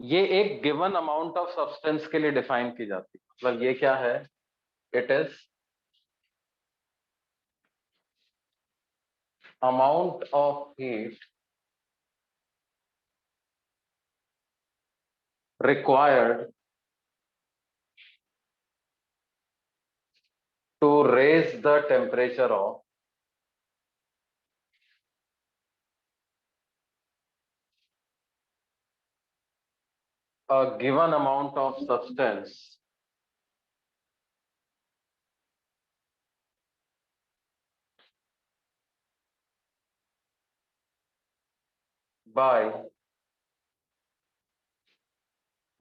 ये एक given amount of substance के लिए डिफाइन की जाती है। मतलब ये क्या है? It is amount of heat required to raise the temperature of a given amount of substance by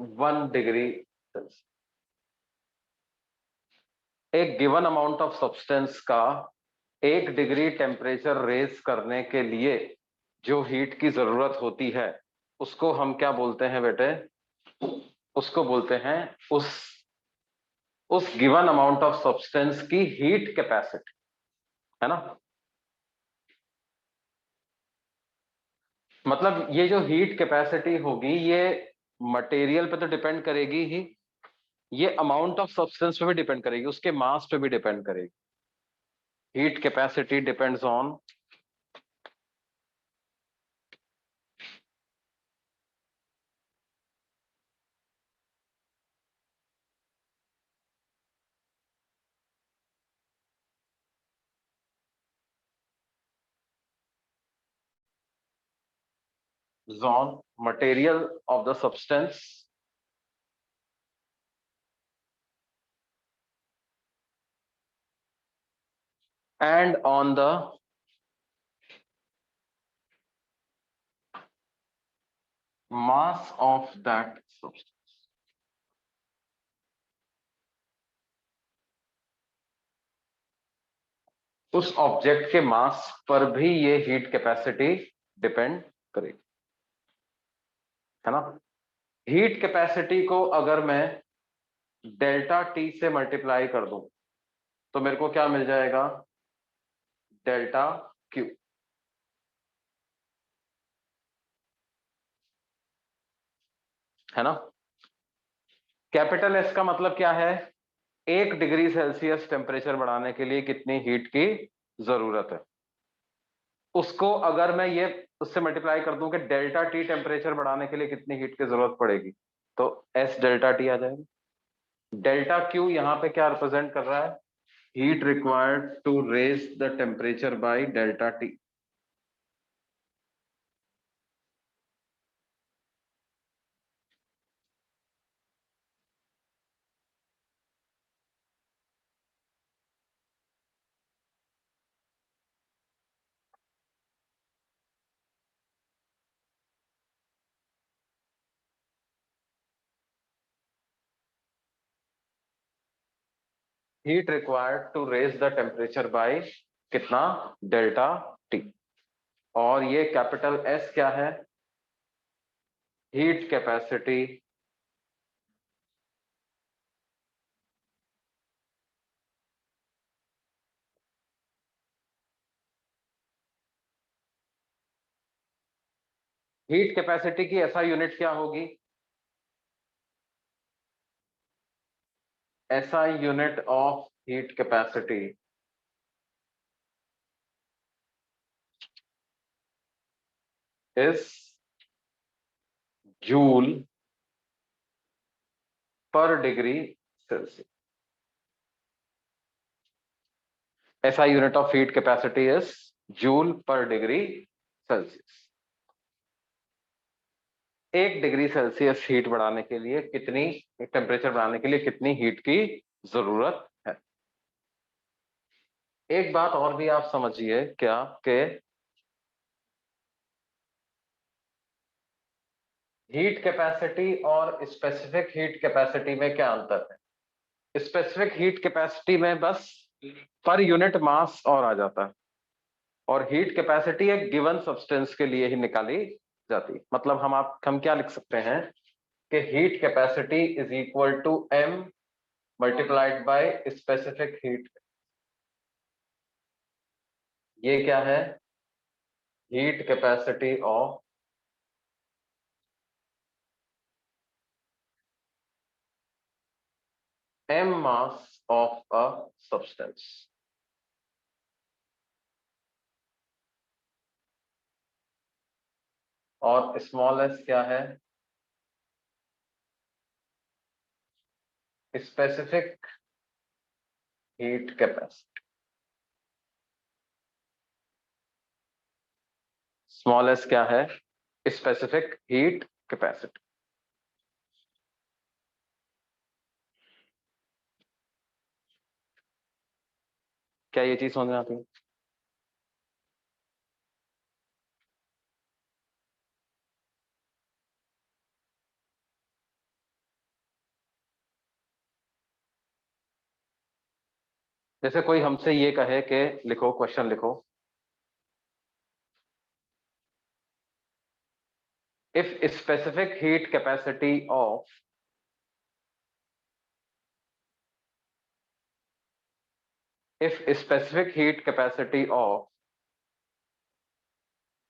1 degree Celsius. एक गिवन अमाउंट ऑफ सब्सटेंस का 1 डिग्री टेम्परेचर रेज करने के लिए जो हीट की जरूरत होती है उसको हम क्या बोलते हैं बेटे? उसको बोलते हैं उस गिवन अमाउंट ऑफ सब्सटेंस की हीट कैपेसिटी, है ना। मतलब ये जो हीट कैपेसिटी होगी ये मटेरियल पे तो डिपेंड करेगी ही, ये अमाउंट ऑफ सब्सटेंस पे भी डिपेंड करेगी, उसके मास पे भी डिपेंड करेगी। Heat capacity depends on on material of the substance and on the mass of that substance। उस ऑब्जेक्ट के मास पर भी ये हीट कैपेसिटी डिपेंड करेगी, है ना। हीट कैपेसिटी को अगर मैं डेल्टा टी से मल्टीप्लाई कर दूं तो मेरे को क्या मिल जाएगा? डेल्टा क्यू, है ना। कैपिटल एस का मतलब क्या है? 1 डिग्री सेल्सियस टेम्परेचर बढ़ाने के लिए कितनी हीट की जरूरत है, उसको अगर मैं ये उससे मल्टीप्लाई कर दूं कि डेल्टा टी टेम्परेचर बढ़ाने के लिए कितनी हीट की जरूरत पड़ेगी, तो एस डेल्टा टी आ जाएगा। डेल्टा क्यू यहां पे क्या रिप्रेजेंट कर रहा है? Heat required to raise the temperature by delta T. Heat required to raise the temperature by कितना? Delta T. और ये कैपिटल एस क्या है? हीट कैपेसिटी हीट कैपेसिटी की ऐसा यूनिट क्या होगी? ऐसा unit of heat capacity is joule per degree Celsius. ऐसा unit of heat capacity is joule per degree Celsius. 1 degree Celsius heat बढ़ाने के लिए कितनी, टेम्परेचर बढ़ाने के लिए कितनी हीट की जरूरत है? एक बात और भी आप समझिए क्या कि हीट कैपेसिटी और स्पेसिफिक हीट कैपेसिटी में क्या अंतर है? स्पेसिफिक हीट कैपेसिटी में बस पर यूनिट मास और आ जाता है, और हीट कैपेसिटी एक गिवन सब्सटेंस के लिए ही निकाली जाती है। मतलब हम क्या लिख सकते हैं कि heat capacity is equal to M multiplied by specific heat. ये क्या है? Heat capacity of m mass of a substance. और स्मॉल s क्या है? Specific heat capacity. Small s क्या है? Specific heat capacity. क्या ये चीज समझ में आती है? जैसे कोई हमसे ये कहे कि लिखो, क्वेश्चन लिखो, if specific heat capacity of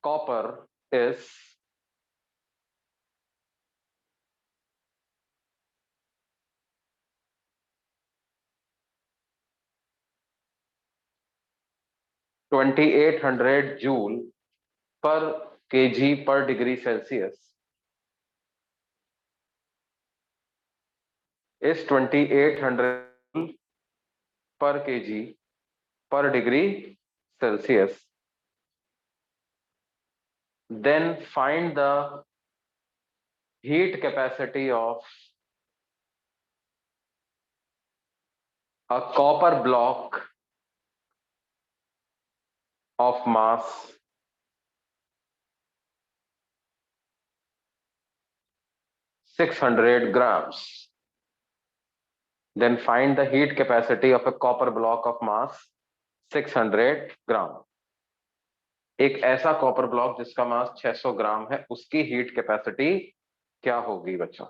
copper is 2800 joule पर kg पर डिग्री सेल्सियस, is 2800 पर kg per degree Celsius, then find the heat capacity of a copper block of mass 600 grams. Then find the heat capacity of a copper block of mass 600 ग्राम. एक ऐसा copper block जिसका मास 600 ग्राम है, उसकी heat capacity क्या होगी बच्चों?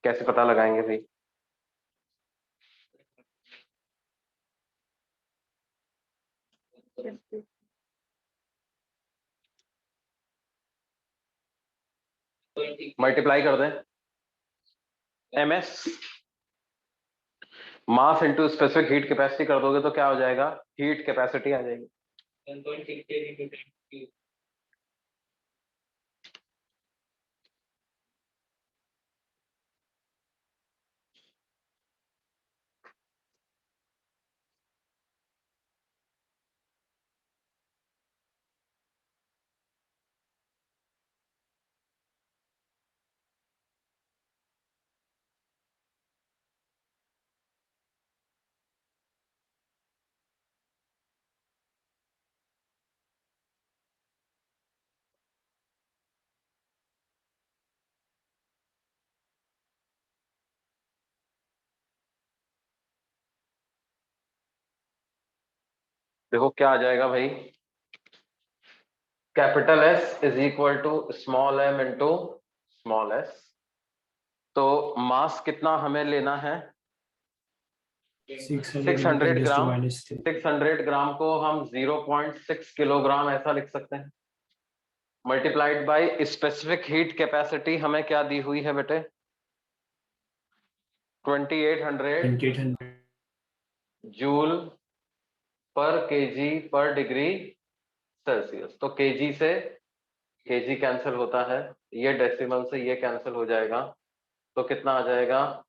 कैसे पता लगाएंगे भाई? मल्टीप्लाई कर दें, ms mass into specific heat capacity कर दोगे तो क्या हो जाएगा? हीट कैपेसिटी आ जाएगी. देखो क्या आ जाएगा भाई, capital S is equal to small m into small s. तो मास कितना हमें लेना है? 600 ग्राम. 600 ग्राम को हम 0.6 किलोग्राम ऐसा लिख सकते हैं, multiplied by specific heat capacity हमें क्या दी हुई है बेटे? 2800 जूल पर केजी पर डिग्री सेल्सियस. तो केजी से केजी कैंसिल होता है, ये डेसिमल से ये कैंसिल हो जाएगा, तो कितना आ जाएगा?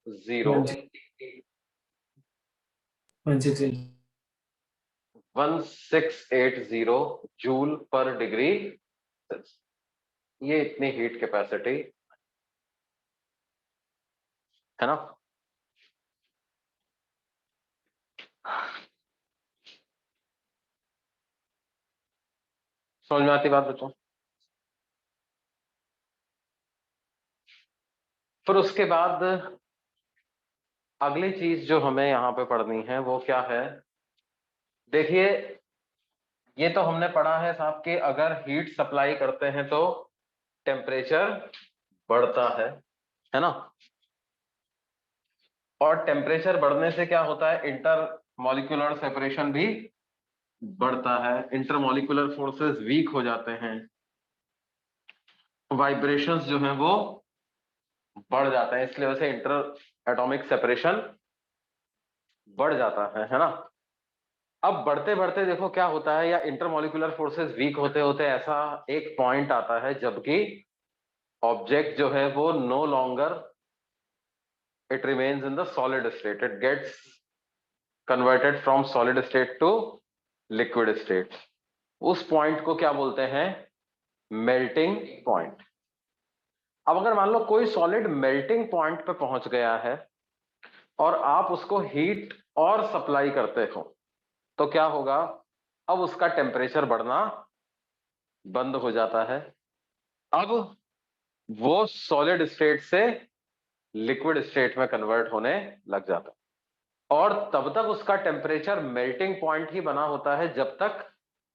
1680 जूल पर डिग्री सेल्सियस. ये इतनी हीट कैपेसिटी है ना. समझ में आती बात बच्चों? फिर उसके बाद अगली चीज जो हमें यहाँ पे पढ़नी है वो क्या है? देखिए, ये तो हमने पढ़ा है साहब कि अगर हीट सप्लाई करते हैं तो टेम्परेचर बढ़ता है ना. और टेम्परेचर बढ़ने से क्या होता है? इंटर मॉलिक्यूलर सेपरेशन भी बढ़ता है, इंटरमॉलिक्यूलर फोर्सेस वीक हो जाते हैं, वाइब्रेशंस जो हैं वो बढ़ जाते हैं, इसलिए वैसे इंटर एटॉमिक सेपरेशन बढ़ जाता है ना। अब बढ़ते बढ़ते देखो क्या होता है, या इंटरमॉलिक्यूलर फोर्सेस वीक होते होते ऐसा एक पॉइंट आता है जबकि ऑब्जेक्ट जो है वो no longer it remains in the solid state, it gets converted from solid state to liquid state. उस पॉइंट को क्या बोलते हैं, मेल्टिंग पॉइंट। अब अगर मान लो कोई सॉलिड मेल्टिंग पॉइंट पे पहुंच गया है और आप उसको हीट और सप्लाई करते हो तो क्या होगा, अब उसका टेम्परेचर बढ़ना बंद हो जाता है। अब वो सॉलिड स्टेट से लिक्विड स्टेट में कन्वर्ट होने लग जाता है, और तब तक उसका टेम्परेचर मेल्टिंग पॉइंट ही बना होता है जब तक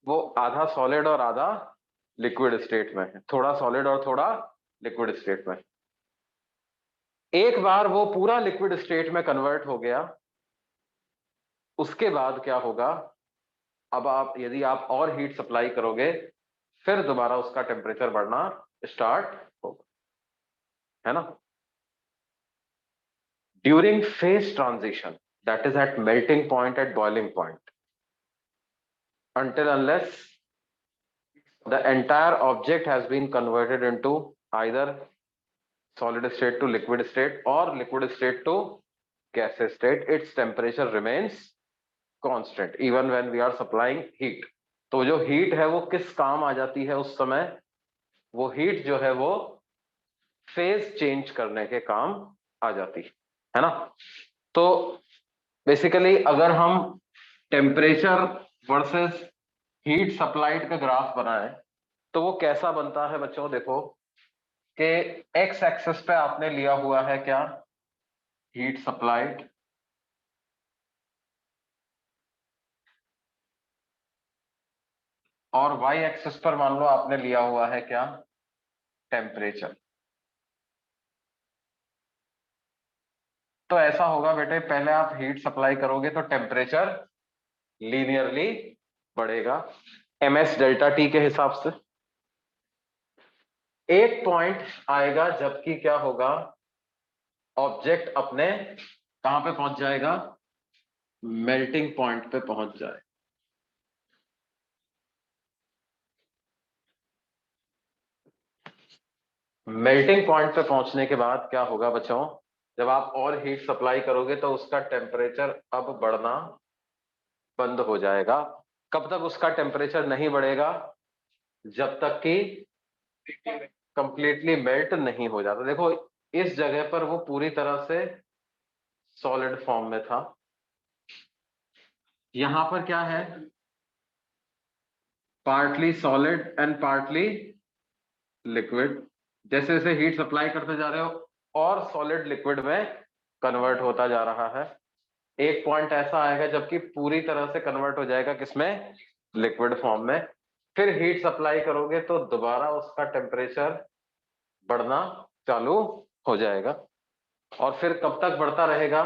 वो आधा सॉलिड और आधा लिक्विड स्टेट में है, थोड़ा सॉलिड और थोड़ा लिक्विड स्टेट में। एक बार वो पूरा लिक्विड स्टेट में कन्वर्ट हो गया, उसके बाद क्या होगा, अब आप यदि आप और हीट सप्लाई करोगे फिर दोबारा उसका टेम्परेचर बढ़ना स्टार्ट होगा, है ना। During phase transition, that is at melting point, at boiling point, until unless the entire object has been converted into either solid state to liquid state or liquid state to gaseous state, its temperature remains constant even when we are supplying heat। तो जो heat है वो किस काम आ जाती है उस समय, वो हीट जो है वो फेज चेंज करने के काम आ जाती है ना। तो बेसिकली अगर हम टेम्परेचर वर्सेस हीट सप्लाइड का ग्राफ बनाए तो वो कैसा बनता है बच्चों, देखो कि एक्स एक्सिस पे आपने लिया हुआ है क्या, हीट सप्लाइड, और वाई एक्सिस पर मान लो आपने लिया हुआ है क्या, टेम्परेचर। तो ऐसा होगा बेटे, पहले आप हीट सप्लाई करोगे तो टेम्परेचर लीनियरली बढ़ेगा एम एस डेल्टा टी के हिसाब से। एक पॉइंट आएगा जबकि क्या होगा, ऑब्जेक्ट अपने कहां पे पहुंच जाएगा, मेल्टिंग पॉइंट पे पहुंच जाए। मेल्टिंग पॉइंट पे पहुंचने के बाद क्या होगा बच्चों, जब आप और हीट सप्लाई करोगे तो उसका टेम्परेचर अब बढ़ना बंद हो जाएगा। कब तक उसका टेम्परेचर नहीं बढ़ेगा, जब तक कि कंप्लीटली मेल्ट नहीं हो जाता। देखो इस जगह पर वो पूरी तरह से सॉलिड फॉर्म में था, यहां पर क्या है, partly solid and partly liquid. जैसे जैसे हीट सप्लाई करते जा रहे हो और सॉलिड लिक्विड में कन्वर्ट होता जा रहा है। एक पॉइंट ऐसा आएगा जबकि पूरी तरह से कन्वर्ट हो जाएगा किसमें, लिक्विड फॉर्म में। फिर हीट सप्लाई करोगे तो दोबारा उसका टेम्परेचर बढ़ना चालू हो जाएगा, और फिर कब तक बढ़ता रहेगा,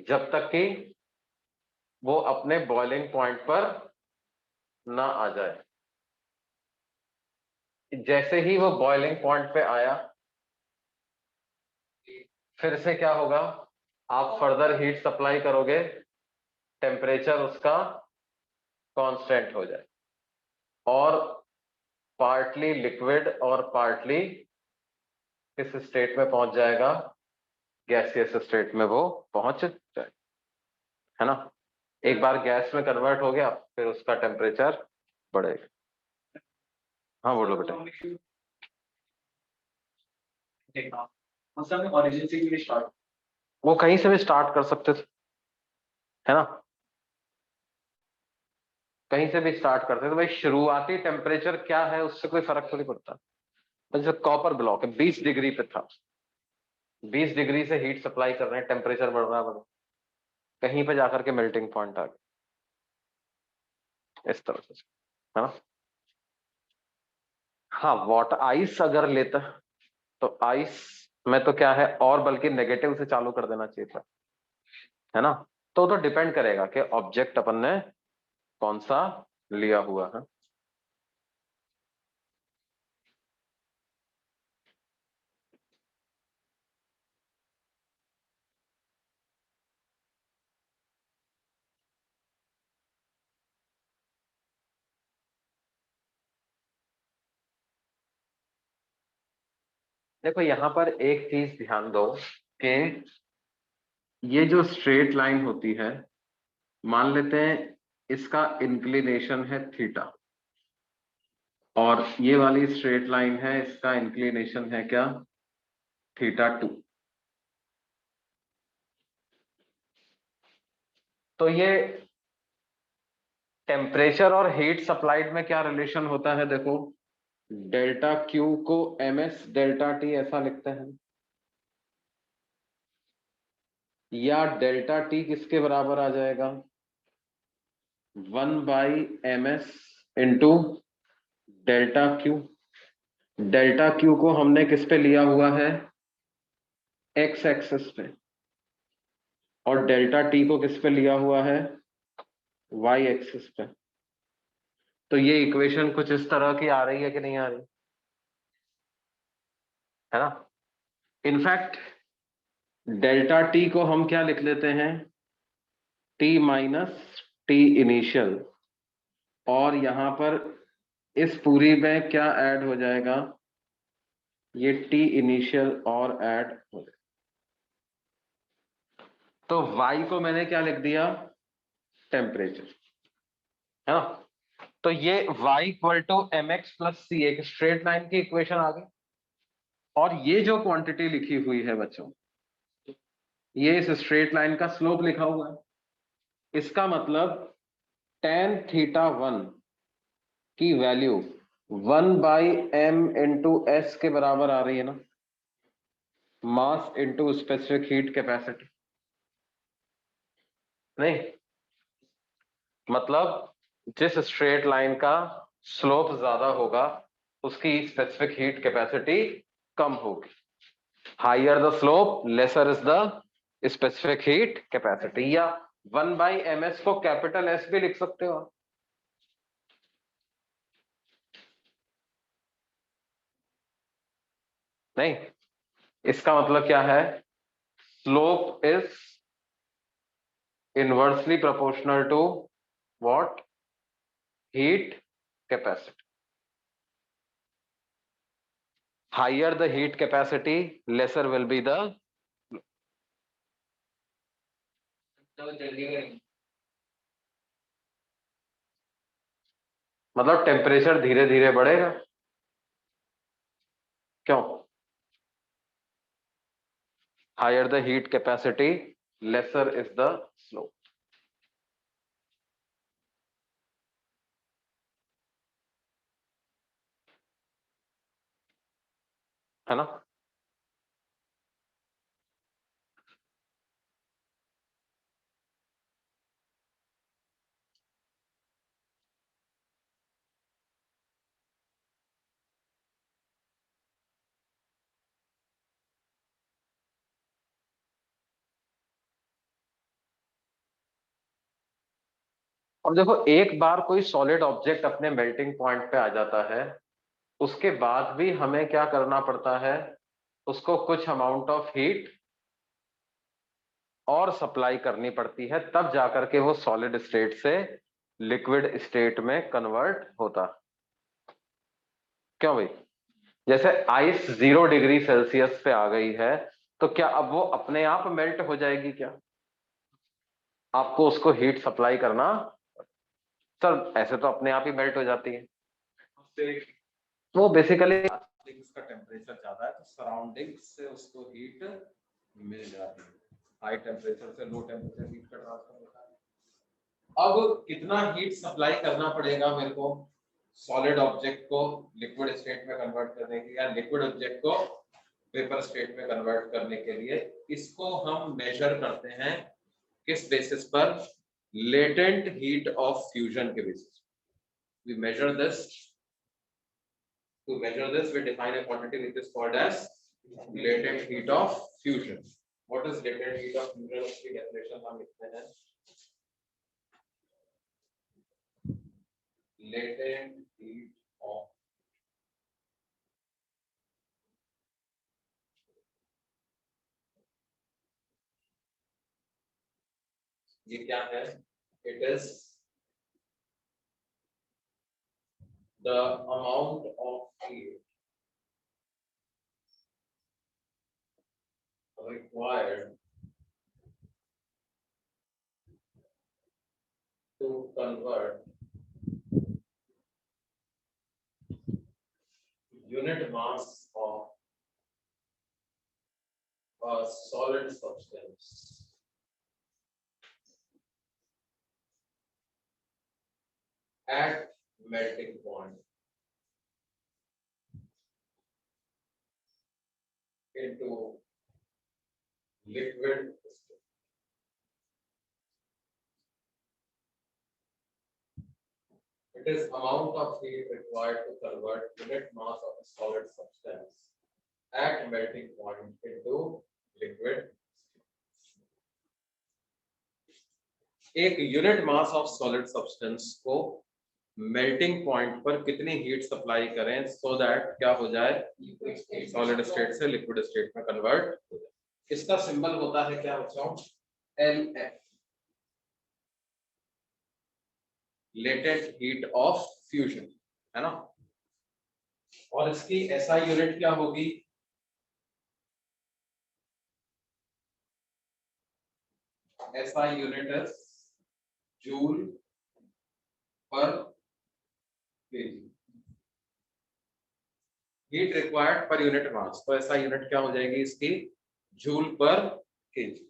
जब तक कि वो अपने बॉइलिंग पॉइंट पर ना आ जाए। जैसे ही वो बॉइलिंग पॉइंट पे आया, फिर से क्या होगा, आप फर्दर हीट सप्लाई करोगे, टेम्परेचर उसका कांस्टेंट हो जाए और पार्टली लिक्विड और पार्टली किस स्टेट में पहुंच जाएगा, गैसियस स्टेट में वो पहुंच जाए, है ना। एक बार गैस में कन्वर्ट हो गया फिर उसका टेम्परेचर बढ़ेगा। हाँ बोलो बेटा। ओरिजिन से भी स्टार्ट, वो कहीं से भी स्टार्ट कर सकते थे, है ना, कहीं से भी स्टार्ट करते थे। भाई शुरुआती टेम्परेचर क्या है उससे कोई फर्क थोड़ी पड़ता। जैसे कॉपर ब्लॉक है 20 डिग्री पे था, 20 डिग्री से हीट सप्लाई कर रहे हैं, टेम्परेचर बढ़ रहा है, कहीं पे जाकर के मेल्टिंग पॉइंट आ गया, इस तरह से, है ना। हाँ वाटर आइस अगर लेता तो आइस में तो क्या है, और बल्कि नेगेटिव से चालू कर देना चाहिए था, है ना। तो डिपेंड करेगा कि ऑब्जेक्ट अपन ने कौन सा लिया हुआ है। देखो यहां पर एक चीज ध्यान दो कि ये जो स्ट्रेट लाइन होती है, मान लेते हैं इसका इंक्लिनेशन है थीटा, और ये वाली स्ट्रेट लाइन है, इसका इंक्लिनेशन है क्या, थीटा 2। तो ये टेम्परेचर और हीट सप्लाइड में क्या रिलेशन होता है, देखो डेल्टा क्यू को ms डेल्टा टी ऐसा लिखते हैं, या डेल्टा टी किसके बराबर आ जाएगा, 1/ms into delta Q. Delta Q को हमने किस पे लिया हुआ है, एक्स एक्सिस पे, और डेल्टा टी को किस पे लिया हुआ है, वाई एक्सिस पे। तो ये इक्वेशन कुछ इस तरह की आ रही है कि नहीं आ रही है ना। इनफैक्ट डेल्टा टी को हम क्या लिख लेते हैं, टी माइनस टी इनिशियल, और यहां पर इस पूरी में क्या ऐड हो जाएगा, ये टी इनिशियल और ऐड हो जाएगा। तो y को मैंने क्या लिख दिया, टेम्परेचर, है ना। तो ये y equal to M X plus C, एक स्ट्रेट लाइन की इक्वेशन आ गई। और ये जो क्वांटिटी लिखी हुई है बच्चों, ये इस स्ट्रेट लाइन का स्लोप लिखा हुआ है। इसका मतलब tan θ1 की वैल्यू 1/m इंटू एस के बराबर आ रही है ना, mass into specific heat capacity. नहीं, मतलब जिस स्ट्रेट लाइन का स्लोप ज्यादा होगा उसकी स्पेसिफिक हीट कैपेसिटी कम होगी। Higher the slope lesser is the specific heat capacity, या 1/ms को कैपिटल एस भी लिख सकते हो आप। नहीं, इसका मतलब क्या है, slope is inversely proportional to what, heat capacity. Higher the heat capacity lesser will be the, मतलब टेम्परेचर धीरे धीरे बढ़ेगा। क्यों, higher the heat capacity lesser is the slope, है ना। अब देखो, एक बार कोई सॉलिड ऑब्जेक्ट अपने मेल्टिंग पॉइंट पे आ जाता है, उसके बाद भी हमें क्या करना पड़ता है, उसको कुछ अमाउंट ऑफ हीट और सप्लाई करनी पड़ती है, तब जाकर के वो सॉलिड स्टेट से लिक्विड स्टेट में कन्वर्ट होता। क्यों भाई, जैसे आइस 0 डिग्री सेल्सियस पे आ गई है, तो क्या अब वो अपने आप मेल्ट हो जाएगी क्या, आपको उसको हीट सप्लाई करना। सर ऐसे तो अपने आप ही मेल्ट हो जाती है, वो बेसिकली का टेम्परेचर ज्यादा है तो सराउंडिंग से उसको हीट मिल जाती है, हाई टेम्परेचर से लो टेम्परेचर हीट का ट्रांसफर होता है। अब कितना हीट सप्लाई करना पड़ेगा मेरे को सॉलिड ऑब्जेक्ट को लिक्विड स्टेट में कन्वर्ट करने के लिए, या लिक्विड ऑब्जेक्ट को वेपर स्टेट में कन्वर्ट करने के लिए, इसको हम मेजर करते हैं किस बेसिस पर, लेटेंट हीट ऑफ फ्यूजन के basis. We measure this, to measure this we define a quantity which is called as latent heat of fusion. What is latent heat of fusion? उसकी definition हम लिखते हैं, latent heat of ये क्या है? It is the amount of heat required to convert unit mass of a solid substance at melting point into liquid state. It is amount of heat required to convert unit mass of a solid substance at melting point into liquid. एक unit mass of solid substance को melting point पर कितनी heat supply करें so that क्या हो जाए, solid state से liquid state में कन्वर्ट हो जाए. इसका सिंबल होता है क्या बच्चों? LF, latent heat of fusion, है ना. और इसकी SI यूनिट क्या होगी? SI यूनिट इज जूल पर KG. Heat required per unit mass, तो SI यूनिट क्या हो जाएगी इसकी? जूल पर KG.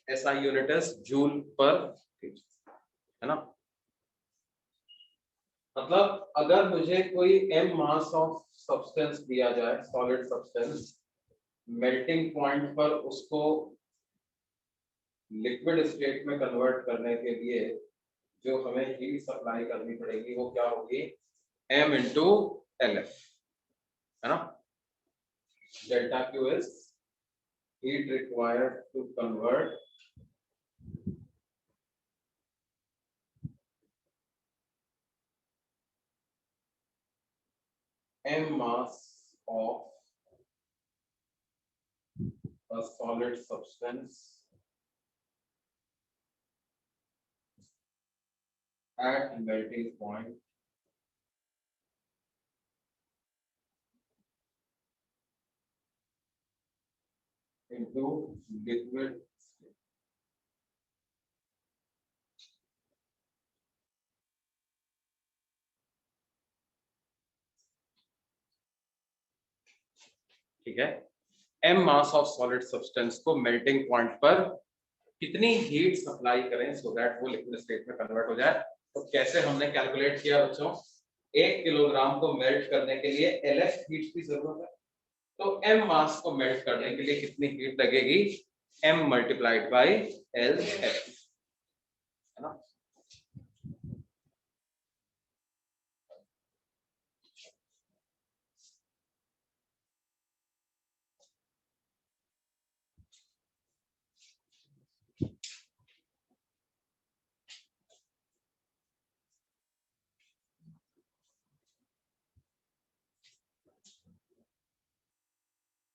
SI unit is joule पर केजी, है ना. मतलब अगर मुझे कोई m मास ऑफ सब्सटेंस दिया जाए, सॉलिड सब्सटेंस, मेल्टिंग पॉइंट पर उसको लिक्विड स्टेट में कन्वर्ट करने के लिए जो हमें हीट सप्लाई करनी पड़ेगी वो क्या होगी? m इंटू LF, है ना. Delta Q is heat required to convert m mass of a solid substance at melting point into liquid state. ठीक है. m mass of solid substance को मेल्टिंग पॉइंट पर कितनी हीट सप्लाई करें so that वो liquid state में convert हो जाए. तो कैसे हमने कैलकुलेट किया बच्चों? 1 किलोग्राम को मेल्ट करने के लिए LF हीट की जरूरत है, तो m मास को मेल्ट करने के लिए कितनी हीट लगेगी? m मल्टीप्लाइड बाई LF, है ना.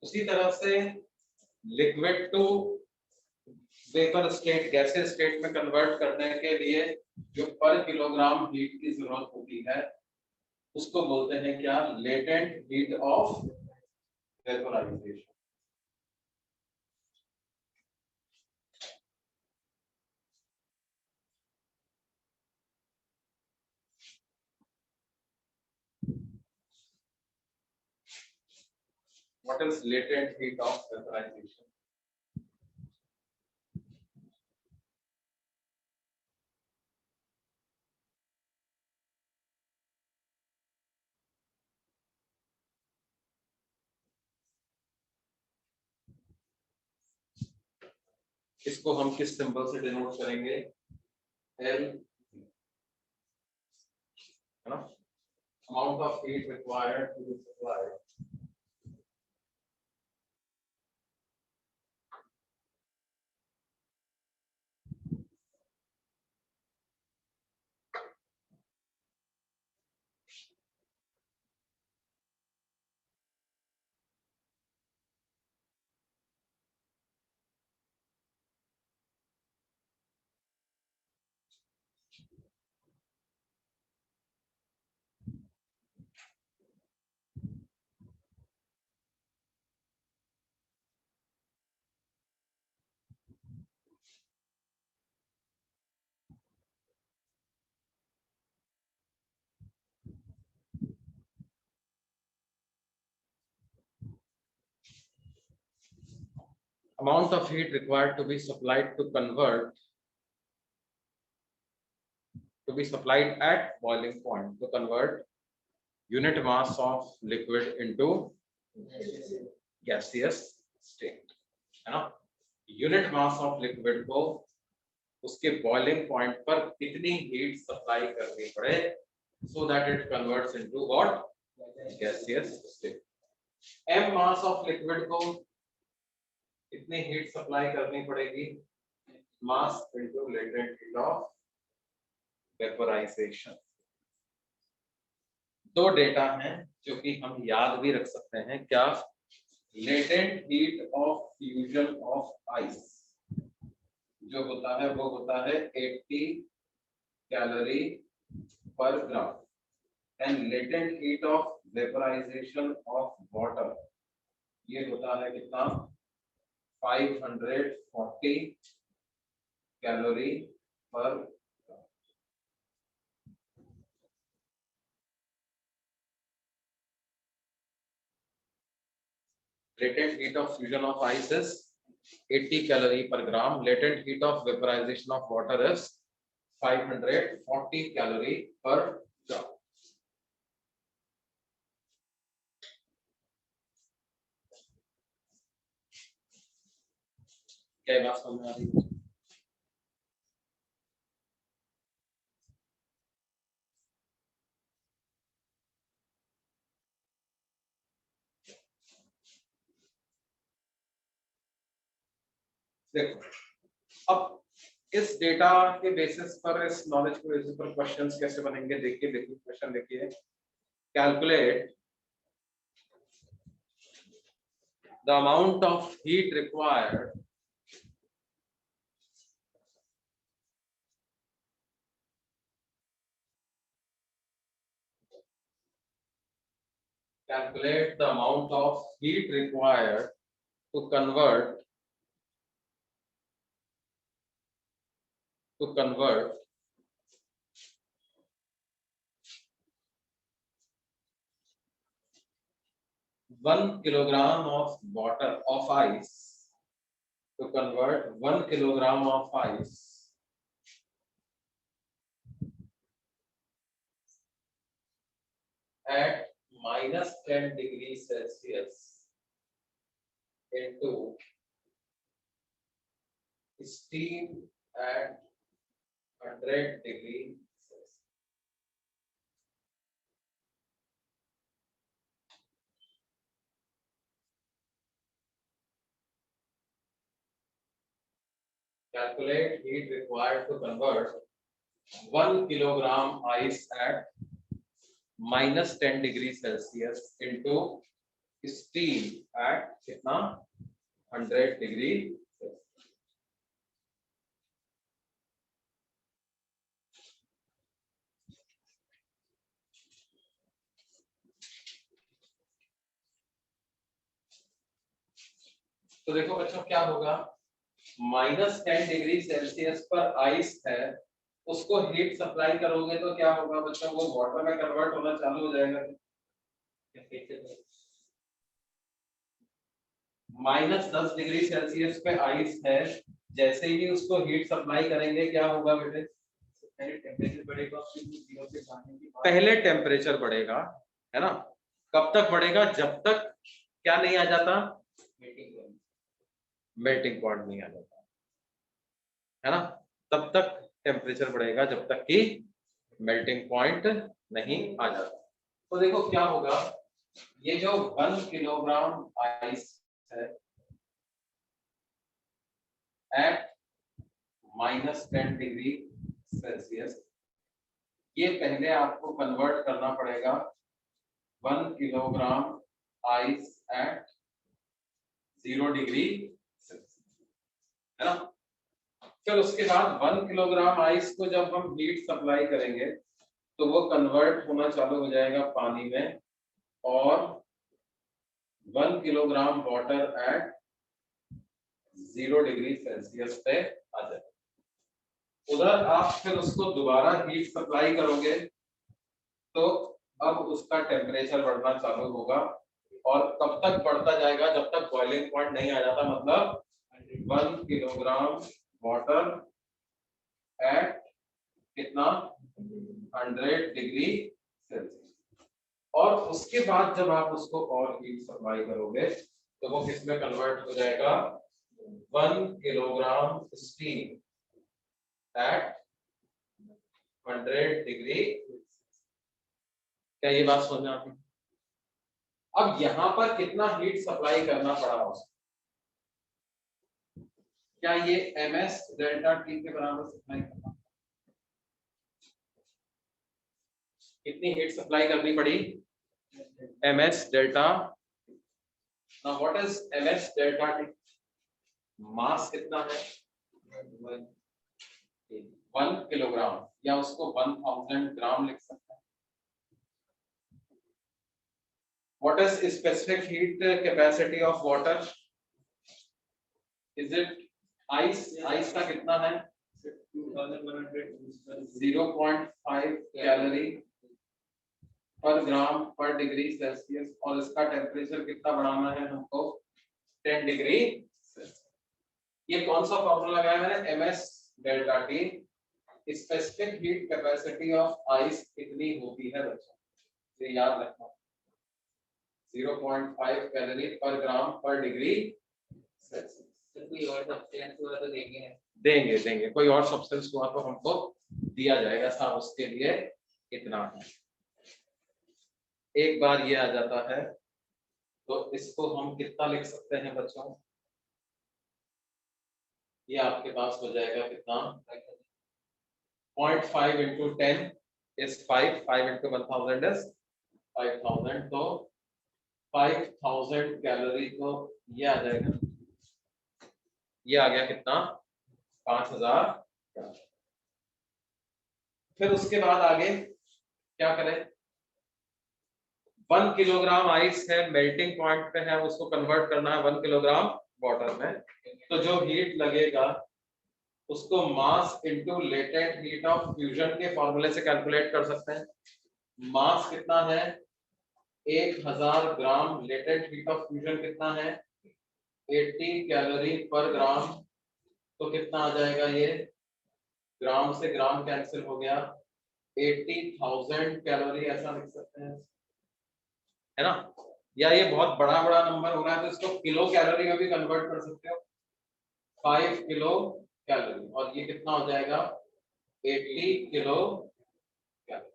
उसी तरह से liquid to vapour state, gases state में कन्वर्ट करने के लिए जो पर किलोग्राम हीट की जरूरत होती है उसको बोलते हैं क्या? Latent heat of vaporisation. What is latent heat of vaporization? इसको हम किस सिंबल से डिनोट करेंगे? L, है ना. Amount of heat required to supply amount of heat required to be supplied at boiling point to convert unit mass of liquid into gaseous state, है ना। Unit mass of liquid को उसके boiling point पर कितनी heat supply करनी पड़े so that it converts into what, gaseous state. m mass of liquid को कितनी हीट सप्लाई करनी पड़ेगी, mass into latent heat of vaporisation. दो डेटा हैं जो कि हम याद भी रख सकते हैं, क्या, latent heat of fusion of ice जो होता है वो होता है 80 calorie per gram and latent heat of vaporisation of water ये होता है कितना, 540 calorie per gram. latent heat of fusion of ice is 80 calorie per gram. Latent heat of vaporization of water is 540 calorie per gram. क्या बात समझ आ रही है? देखो अब इस डेटा के बेसिस पर, इस नॉलेज के बेसिस पर क्वेश्चंस कैसे बनेंगे, देखिए क्वेश्चन देखिए। Calculate the amount of heat required to convert 1 kilogram of water of ice, to convert 1 kilogram of ice at -10 degrees Celsius into steam at 100 degrees Celsius. Calculate heat required to convert 1 kilogram ice at -10 degrees Celsius into steam at कितना 100 degree Celsius. तो देखो बच्चों क्या होगा, -10 degree Celsius पर ice है, उसको heat supply करोगे तो क्या होगा बच्चों, वो वाटर में कन्वर्ट होना चालू हो जाएगा। -10 डिग्री सेल्सियस पे आइस है, जैसे ही उसको हीट सप्लाई करेंगे क्या होगा बेटे, पहले टेम्परेचर बढ़ेगा, है ना। कब तक बढ़ेगा, जब तक क्या नहीं आ जाता, मेल्टिंग पॉइंट नहीं आ जाता, है ना। तब तक टेम्परेचर बढ़ेगा जब तक कि मेल्टिंग पॉइंट नहीं आ जाता। तो देखो क्या होगा, ये जो 1 किलोग्राम आइस है एट -10 डिग्री सेल्सियस, ये पहले आपको कन्वर्ट करना पड़ेगा 1 kilogram ice eight 0 degree Celsius, है ना। फिर उसके बाद 1 किलोग्राम आइस को जब हम हीट सप्लाई करेंगे तो वो कन्वर्ट होना चालू हो जाएगा पानी में, और 1 kilogram water at 0 degree Celsius पे आ जाएगा। उधर आप फिर उसको दोबारा हीट सप्लाई करोगे तो अब उसका टेम्परेचर बढ़ना चालू होगा, और कब तक बढ़ता जाएगा, जब तक बॉइलिंग पॉइंट नहीं आ जाता, मतलब 1 किलोग्राम वाटर एट कितना 100 डिग्री सेल्सियस। और उसके बाद जब आप उसको और हीट सप्लाई करोगे तो वो किस में कन्वर्ट हो जाएगा 1 किलोग्राम स्टीम एट 100 डिग्री। क्या ये बात समझ में आती है? अब यहां पर कितना हीट सप्लाई करना पड़ा उसको, क्या ये ms डेल्टा टी के बराबर सप्लाई करना, कितनी हीट सप्लाई करनी पड़ी ms delta. Now what is ms delta T? Mass कितना है 1 किलोग्राम, या उसको 1000 ग्राम लिख सकते हैं। What is specific heat capacity of water? Is it ice? Ice का कितना है 0.5 calorie per gram per degree Celsius, और इसका टेम्परेचर कितना बढ़ाना है हमको 10 डिग्री। ये कौन सा फॉर्मूला लगाया मैंने ms delta T. Specific heat capacity of ice कितनी होती है बच्चों, ये याद रखना 0.5 calorie per gram per degree Celsius. कोई और सब्सटेंस हुआ तो देंगे कोई और सब्सटेंस हुआ तो हमको दिया जाएगा साहब, उसके लिए इतना है। एक बार ये आ जाता है तो इसको हम कितना लिख सकते हैं बच्चों, ये आपके पास हो जाएगा कितना 0.5 into 10 is 5 into 1000 is 5000, तो 5000 कैलोरी को ये आ जाएगा, ये आ गया कितना 5000। फिर उसके बाद आगे क्या करें, 1 किलोग्राम आइस है, मेल्टिंग पॉइंट पे है, उसको कन्वर्ट करना है 1 किलोग्राम वाटर में। तो जो हीट लगेगा उसको mass into latent heat of fusion के फॉर्मूले से कैलकुलेट कर सकते हैं। मास कितना है 1000 ग्राम, लेटेंट हीट ऑफ फ्यूजन कितना है 80 कैलोरी पर ग्राम, तो कितना आ जाएगा, ये ग्राम से ग्राम कैंसिल हो गया, 80,000 कैलोरी ऐसा लिख सकते हैं, है ना। या ये बहुत बड़ा बड़ा नंबर हो रहा है तो इसको किलो कैलोरी में भी कन्वर्ट कर सकते हो, 5 किलो कैलोरी, और ये कितना हो जाएगा 80 kilo calorie,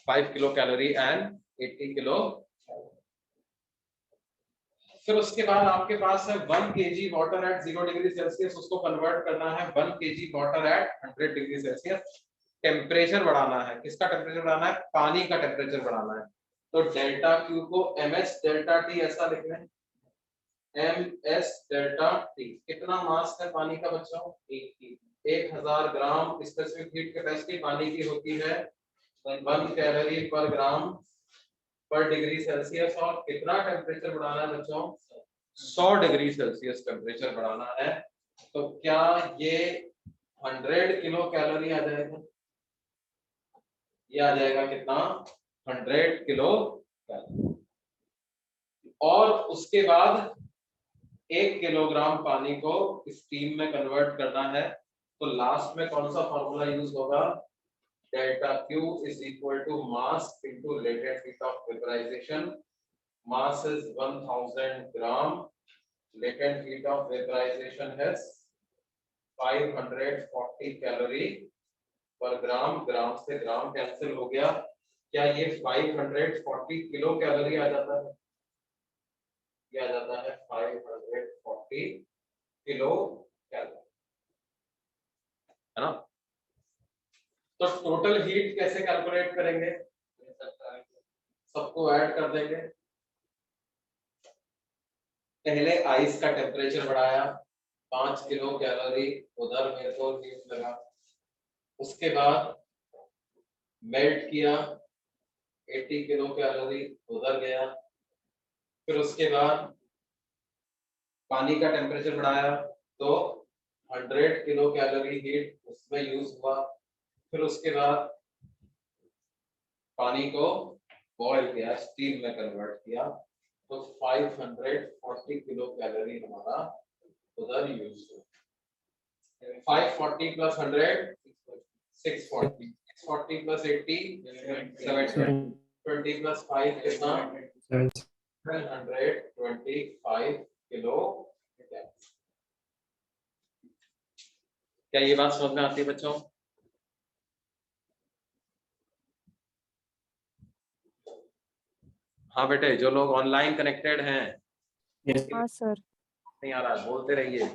5 kilo calorie and 80 kilo. फिर उसके बाद आपके पास है 1 kg water at 0 degree Celsius, उसको कन्वर्ट करना है 1 kg water at 100 degree Celsius. Temperature बढ़ाना है, किसका टेम्परेचर बढ़ाना है, पानी का टेम्परेचर बढ़ाना है। तो डेल्टा क्यू को ms डेल्टा टी ऐसा लिख लें, ms डेल्टा टी। कितना मास है पानी का बच्चों 1000 ग्राम। स्पेसिफिक हीट कैपेसिटी पानी की होती है 1 calorie per gram per degree Celsius, और कितना टेम्परेचर बढ़ाना है बच्चों 100 डिग्री सेल्सियस टेम्परेचर बढ़ाना है। तो क्या ये 100 किलो कैलोरी आ जाएगा, ये आ जाएगा कितना 100 किलो कैलोरी। और उसके बाद 1 किलोग्राम पानी को स्टीम में कन्वर्ट करना है, तो लास्ट में कौन सा फॉर्मूला यूज होगा, delta Q is equal to mass into latent heat of vaporization. Mass is 1000 gram, latent heat of vaporization is 540 calorie per ग्राम, ग्राम से ग्राम कैंसिल हो गया, क्या ये 540 किलो कैलोरी आ जाता है, ये आ जाता है 540 किलो कैलोरी, है ना। तो टोटल हीट कैसे कैलकुलेट करेंगे, सबको ऐड कर देंगे। पहले आइस का टेम्परेचर बढ़ाया 5 किलो कैलोरी, उधर मेरे को हीट लगा। उसके बाद मेल्ट किया 80 किलो कैलोरी, उधर गया। फिर उसके बाद पानी का टेम्परेचर बढ़ाया तो 100 किलो कैलोरी हीट उसमें यूज हुआ। फिर उसके बाद पानी को बॉयल किया, स्टीम में कन्वर्ट किया, तो 540 किलो कैलोरी हमारा उधर यूज 540 plus 100 640 640 plus 80 720 20 plus 5 कितना 725 किलो। क्या ये बात समझ में आती है बच्चों? हाँ बेटे, जो लोग ऑनलाइन कनेक्टेड हैं, हाँ सर। नहीं आ रहा बोलते रहिए।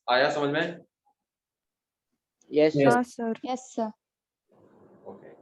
आया समझ में? यस हाँ sir. Yes sir. Okay.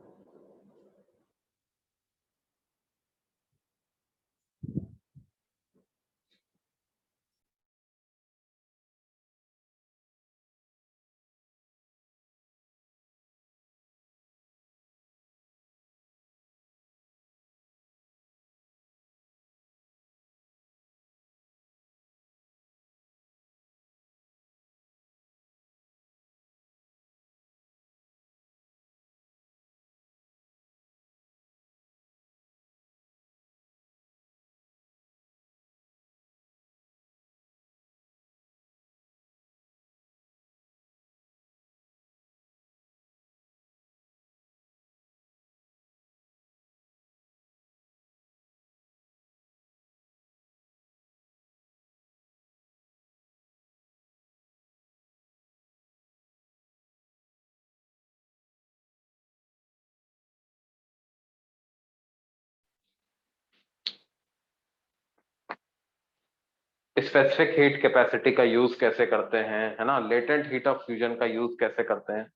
Specific heat capacity का यूज कैसे करते हैं, है ना, लेटेंट हीट ऑफ फ्यूजन का यूज कैसे करते हैं,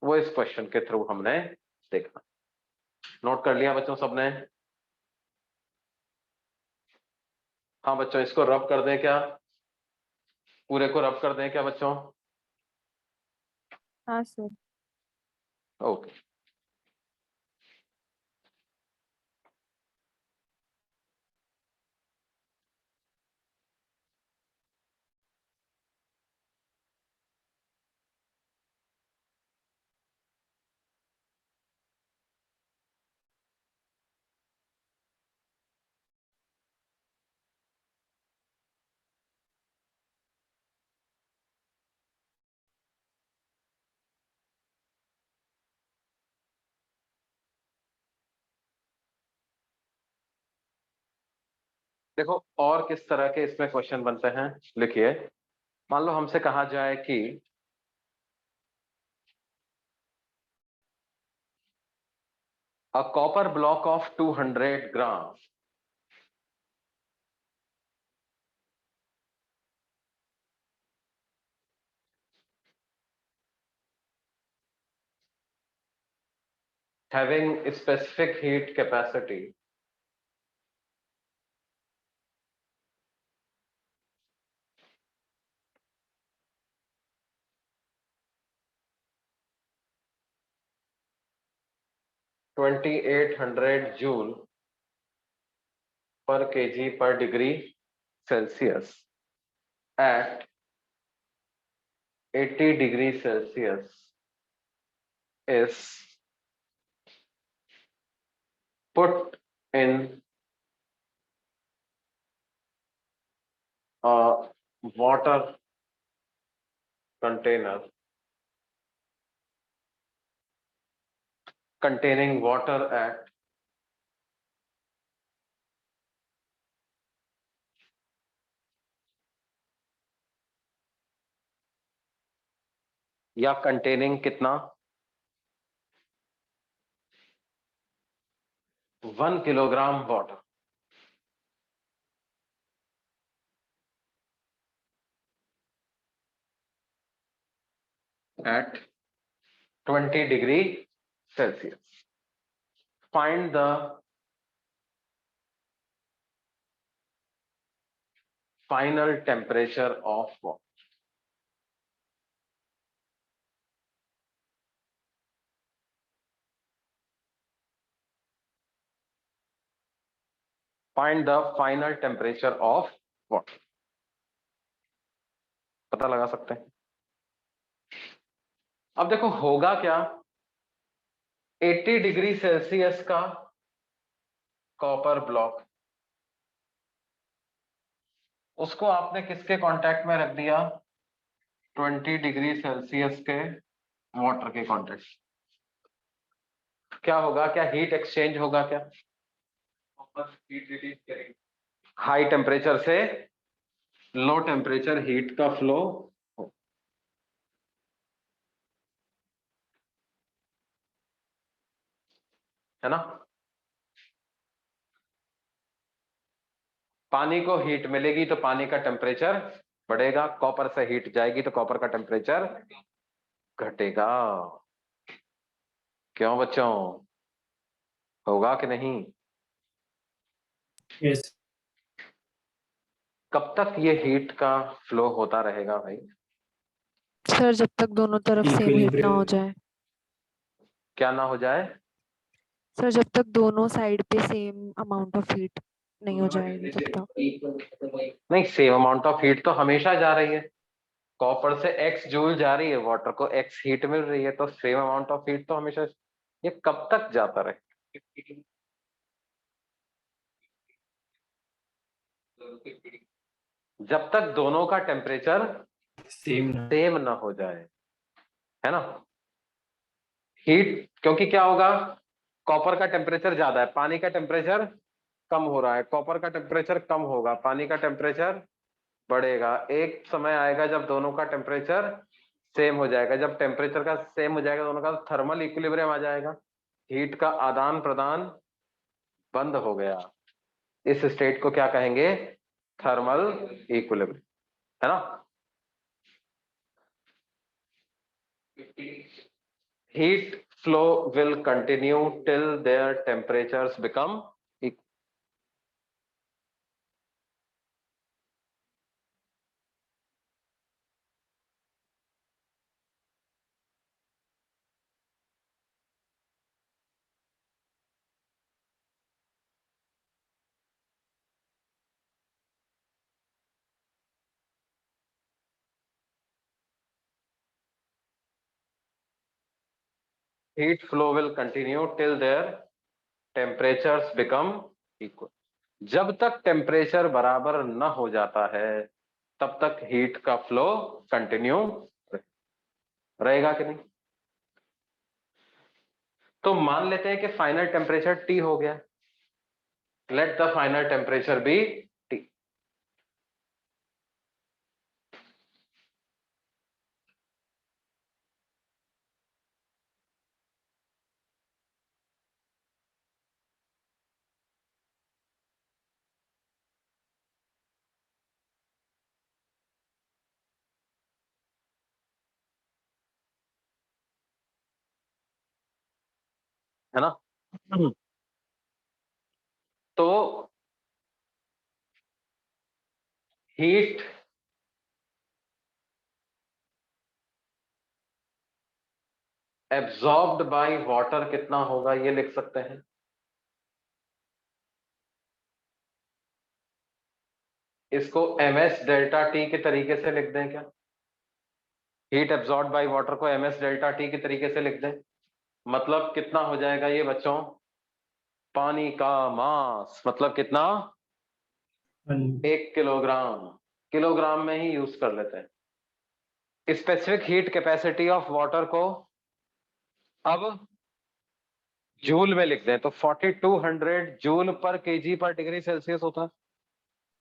वो इस क्वेश्चन के थ्रू हमने देखा। नोट कर लिया बच्चों सबने? हाँ बच्चों, इसको रब कर दें क्या? पूरे को रब कर दें क्या बच्चों? हाँ सर। ओके। देखो और किस तरह के इसमें क्वेश्चन बनते हैं, लिखिए। मान लो हमसे कहा जाए कि a copper block of 200 gram having specific heat capacity (2800 joule per kg per degree Celsius at 80 degree Celsius is put in a water container containing water at या containing कितना 1 kilogram water at 20 degree Celsius. Find the final temperature of water. Find the final temperature of water. पता लगा सकते हैं। अब देखो होगा क्या, 80 डिग्री सेल्सियस का कॉपर ब्लॉक उसको आपने किसके कांटेक्ट में रख दिया, 20 डिग्री सेल्सियस के वाटर के कांटेक्ट। क्या होगा, क्या हीट एक्सचेंज होगा, क्या हीट रिलीज करेंगे, हाई टेम्परेचर से लो टेम्परेचर हीट का फ्लो है ना। पानी को हीट मिलेगी तो पानी का टेम्परेचर बढ़ेगा, कॉपर से हीट जाएगी तो कॉपर का टेम्परेचर घटेगा। क्यों बच्चों, होगा कि नहीं? यस। कब तक ये हीट का फ्लो होता रहेगा भाई? सर जब तक दोनों तरफ सेम हीट ना हो जाए। क्या ना हो जाए? सर जब तक दोनों साइड पे सेम अमाउंट ऑफ हीट नहीं हो जाएगी तब तक। नहीं, सेम अमाउंट ऑफ हीट तो हमेशा जा रही है। कॉपर से x जूल जा रही है, वाटर को x हीट मिल रही है, तो सेम अमाउंट ऑफ हीट तो हमेशा। ये कब तक जाता रहे? जब तक दोनों का टेम्परेचर सेम ना हो जाए, है ना। हीट, क्योंकि क्या होगा, कॉपर का टेम्परेचर ज्यादा है, पानी का टेम्परेचर कम हो रहा है, कॉपर का टेम्परेचर कम होगा, पानी का टेम्परेचर बढ़ेगा। एक समय आएगा जब दोनों का टेम्परेचर सेम हो जाएगा। जब टेम्परेचर का सेम हो जाएगा दोनों का, थर्मल इक्विलिब्रियम आ जाएगा, हीट का आदान प्रदान बंद हो गया। इस स्टेट को क्या कहेंगे? थर्मल इक्विलिब्रियम, है ना। Heat flow will continue till their temperatures become equal. Heat flow will continue till their temperatures become equal. जब तक टेम्परेचर बराबर न हो जाता है तब तक हीट का फ्लो कंटिन्यू रहेगा कि नहीं? तो मान लेते हैं कि फाइनल टेम्परेचर T हो गया। Let the final temperature be T। है ना। तो हीट एब्जॉर्ब्ड बाय वाटर कितना होगा ये लिख सकते हैं। इसको ms डेल्टा टी के तरीके से लिख दें क्या? हीट एब्जॉर्ब बाय वाटर को ms डेल्टा टी के तरीके से लिख दें। मतलब कितना हो जाएगा ये बच्चों? पानी का मास मतलब कितना? 1 किलोग्राम। किलोग्राम में ही यूज कर लेते हैं। Specific heat capacity of water को अब जूल में लिख दें तो 4200 जूल पर केजी पर डिग्री सेल्सियस होता है।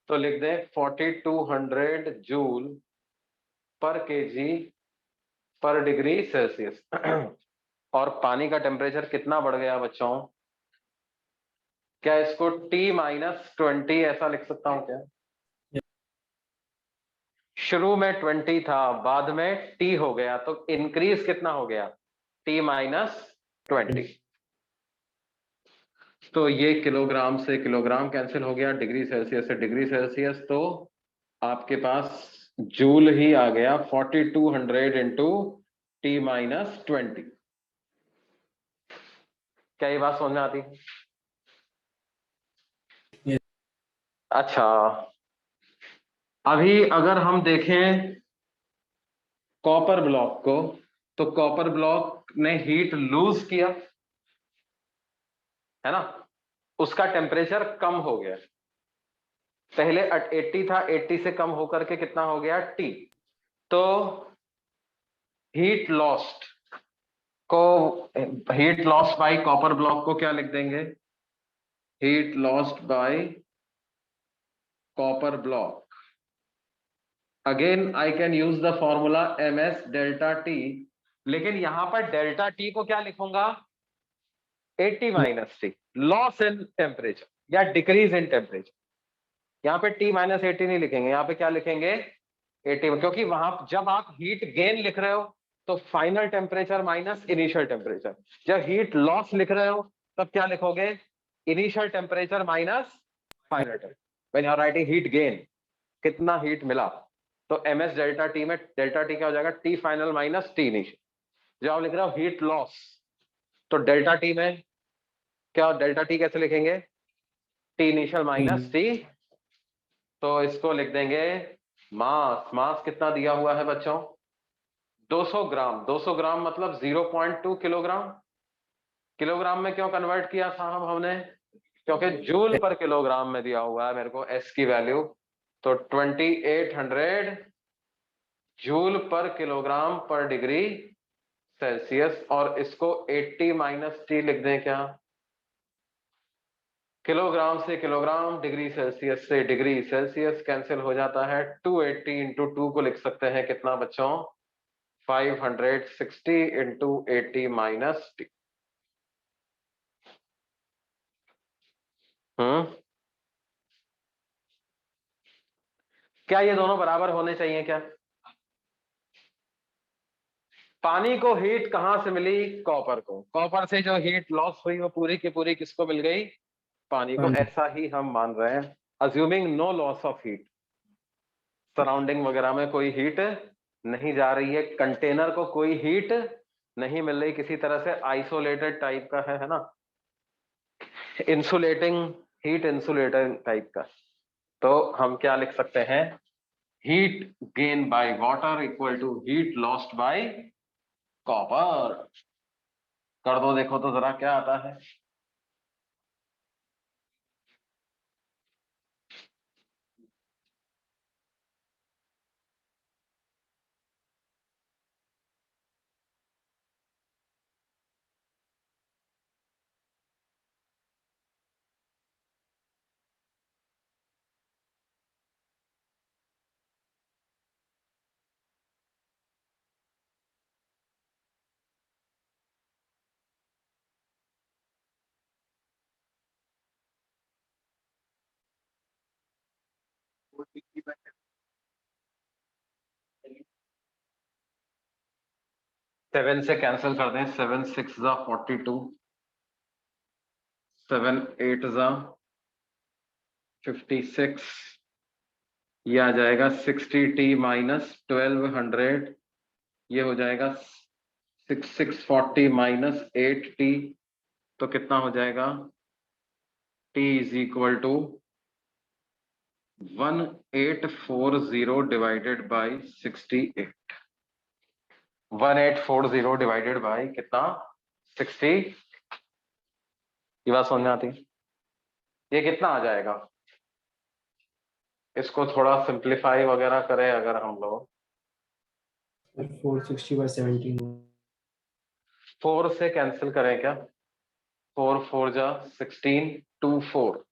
तो लिख दें 4200 जूल पर केजी पर डिग्री सेल्सियस। और पानी का टेम्परेचर कितना बढ़ गया बच्चों? क्या इसको T-20 ऐसा लिख सकता हूं क्या? शुरू में 20 था, बाद में T हो गया, तो इंक्रीज कितना हो गया? T-20। तो ये किलोग्राम से किलोग्राम कैंसिल हो गया, डिग्री सेल्सियस से डिग्री सेल्सियस, तो आपके पास जूल ही आ गया। 4200 इंटू T-20। क्या ये बात समझ में आती है? अच्छा, अभी अगर हम देखें कॉपर ब्लॉक को, तो कॉपर ब्लॉक ने हीट लूज किया, है ना, उसका टेम्परेचर कम हो गया। पहले 80 था, 80 से कम होकर के कितना हो गया T। तो हीट लॉस्ट को, heat lost by copper block को क्या लिख देंगे, heat lost by copper block. Again I can use the formula ms delta T, लेकिन यहां पर डेल्टा टी को क्या लिखूंगा, 80 minus T, loss in temperature या डिक्रीज इन टेम्परेचर। यहाँ पे T माइनस 80 नहीं लिखेंगे, यहाँ पे क्या लिखेंगे 80, क्योंकि वहां जब आप हीट गेन लिख रहे हो तो final temperature minus initial temperature, जब हीट लॉस लिख रहे हो तब क्या लिखोगे, initial temperature minus final temperature. When you are writing heat gain, कितना हीट मिला, तो ms डेल्टा टी में डेल्टा टी क्या हो जाएगा, T final minus T initial. जब आप लिख रहे हो हीट लॉस, तो डेल्टा टी में क्या, डेल्टा टी कैसे लिखेंगे, T इनिशियल माइनस T, तो इसको लिख देंगे मास। मास कितना दिया हुआ है बच्चों, 200 ग्राम। 200 ग्राम मतलब 0.2 किलोग्राम। किलोग्राम में क्यों कन्वर्ट किया साहब हमने, क्योंकि जूल पर किलोग्राम में दिया हुआ है मेरे को S की वैल्यू, तो 2800 जूल पर किलोग्राम पर डिग्री सेल्सियस। और इसको 80 माइनस T लिख दें क्या, किलोग्राम से किलोग्राम, डिग्री सेल्सियस से डिग्री सेल्सियस कैंसिल हो जाता है, 280 इंटू 2 को लिख सकते हैं कितना बच्चों, 560 इंटू 80 माइनस T। क्या ये दोनों बराबर होने चाहिए क्या, पानी को हीट कहां से मिली, कॉपर को, कॉपर से जो हीट लॉस हुई वो पूरी की पूरी किसको मिल गई, पानी को। ऐसा ही हम मान रहे हैं, assuming no loss of heat, surrounding वगैरह में कोई हीट नहीं जा रही है, कंटेनर को कोई हीट नहीं मिल रही, किसी तरह से आइसोलेटेड टाइप का है ना, इंसुलेटिंग, हीट इंसुलेटर टाइप का। तो हम क्या लिख सकते हैं, heat gain by water equal to heat lost by copper. कर दो, देखो तो जरा क्या आता है। सेवन से कैंसिल कर दें, 7 6 जा 42, 7 8 जा 56, ये आ जाएगा 60T माइनस 1200, ये हो जाएगा 640 माइनस 8T, तो कितना हो जाएगा, T is equal to 1840 divided by 68, 1840 divided by कितना, 60। ये बात समझ में आती, ये कितना आ जाएगा, इसको थोड़ा सिंप्लीफाई वगैरह करें अगर हम लोग, 460/17, 4 से कैंसिल करें क्या, 4 4 जा 16, 2 4,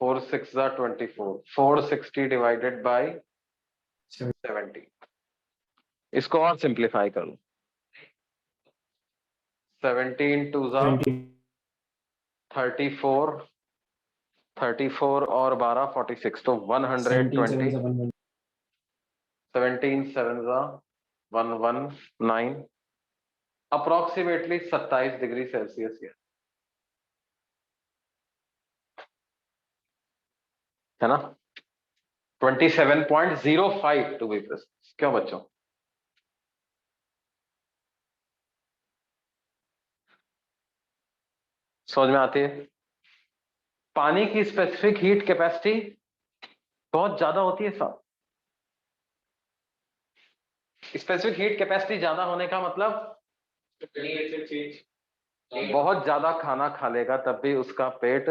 4 6 जा 24, 460 डिवाइडेड बाई 70। इसको और सिंप्लीफाई कर लो, 17 2 जा 34, 34 और 12 46, तो 120, 17 7 जा 119, अप्रोक्सीमेटली 27 डिग्री सेल्सियस है ना, 27.05 टू बी प्रिसाइज। क्यों बच्चों, समझ में आती है। पानी की स्पेसिफिक हीट कैपेसिटी बहुत ज्यादा होती है साहब। स्पेसिफिक हीट कैपेसिटी ज्यादा होने का मतलब बहुत ज्यादा खाना खा लेगा तब भी उसका पेट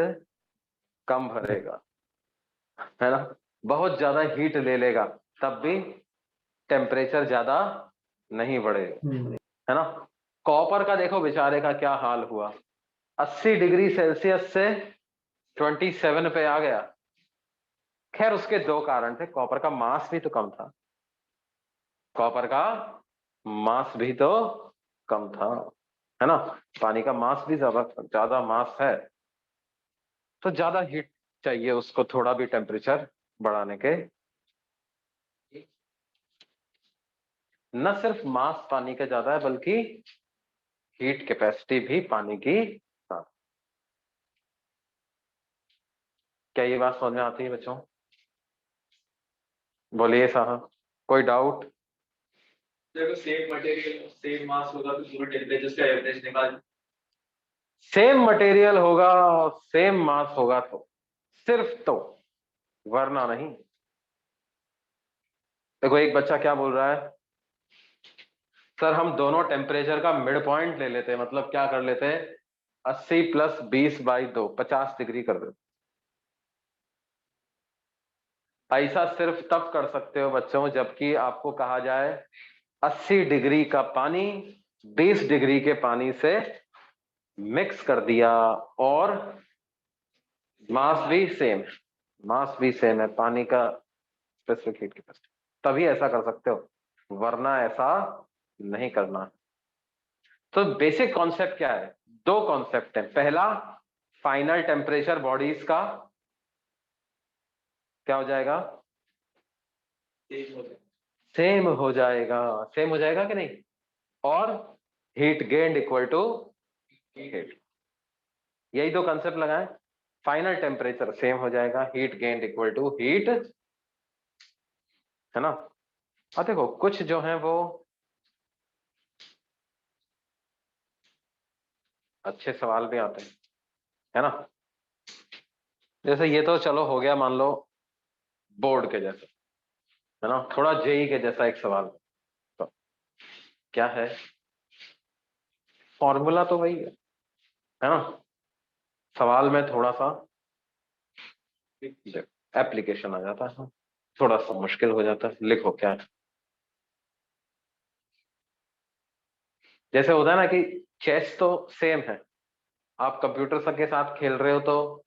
कम भरेगा, है ना, बहुत ज्यादा हीट ले लेगा तब भी टेम्परेचर ज्यादा नहीं बढ़ेगा, है ना। कॉपर का देखो बेचारे का क्या हाल हुआ, 80 डिग्री सेल्सियस से 27 पे आ गया। खैर उसके दो कारण थे, कॉपर का मास भी तो कम था, कॉपर का मास भी तो कम था, है ना। पानी का मास भी ज्यादा ज्यादा मास है, तो ज्यादा हीट चाहिए उसको थोड़ा भी टेम्परेचर बढ़ाने के। न सिर्फ मास पानी का ज्यादा है बल्कि हीट कैपेसिटी भी पानी की ज्यादा। क्या ये बात समझ में आती है बच्चों? बोलिए साहब, कोई डाउट? देखो सेम मटेरियल सेम मास होगा तो दोनों टेम्परेचर का एवरेज निकाल। सेम मटेरियल होगा, सेम मास होगा तो सिर्फ तो, वरना नहीं। देखो एक बच्चा क्या बोल रहा है, सर हम दोनों टेम्परेचर का मिड पॉइंट ले लेते हैं, मतलब क्या कर लेते हैं, 80 प्लस 20/2 50 डिग्री कर देते। ऐसा सिर्फ तब कर सकते हो बच्चों जबकि आपको कहा जाए 80 डिग्री का पानी 20 डिग्री के पानी से मिक्स कर दिया और मास भी सेम है, मास भी सेम है पानी का स्पेसिफिक हीट कैपेसिटी, तभी ऐसा कर सकते हो, वरना ऐसा नहीं करना। तो बेसिक कॉन्सेप्ट क्या है, दो कॉन्सेप्ट है। पहला, फाइनल टेम्परेचर बॉडीज का क्या हो जाएगा, सेम हो जाएगा, सेम हो जाएगा कि नहीं, और heat gained equal to heat, यही दो कंसेप्ट लगाएं। फाइनल टेम्परेचर सेम हो जाएगा, heat gained equal to heat, है ना। और देखो कुछ जो है वो अच्छे सवाल भी आते हैं, है ना। जैसे ये तो चलो हो गया मान लो बोर्ड के जैसे, है ना, थोड़ा जेई के जैसा एक सवाल। तो क्या है, फॉर्मूला तो वही है ना, सवाल में थोड़ा सा एप्लीकेशन आ जाता है, थोड़ा सा मुश्किल हो जाता है। लिखो क्या है, जैसे होता है ना कि चेस तो सेम है, आप कंप्यूटर के साथ खेल रहे हो तो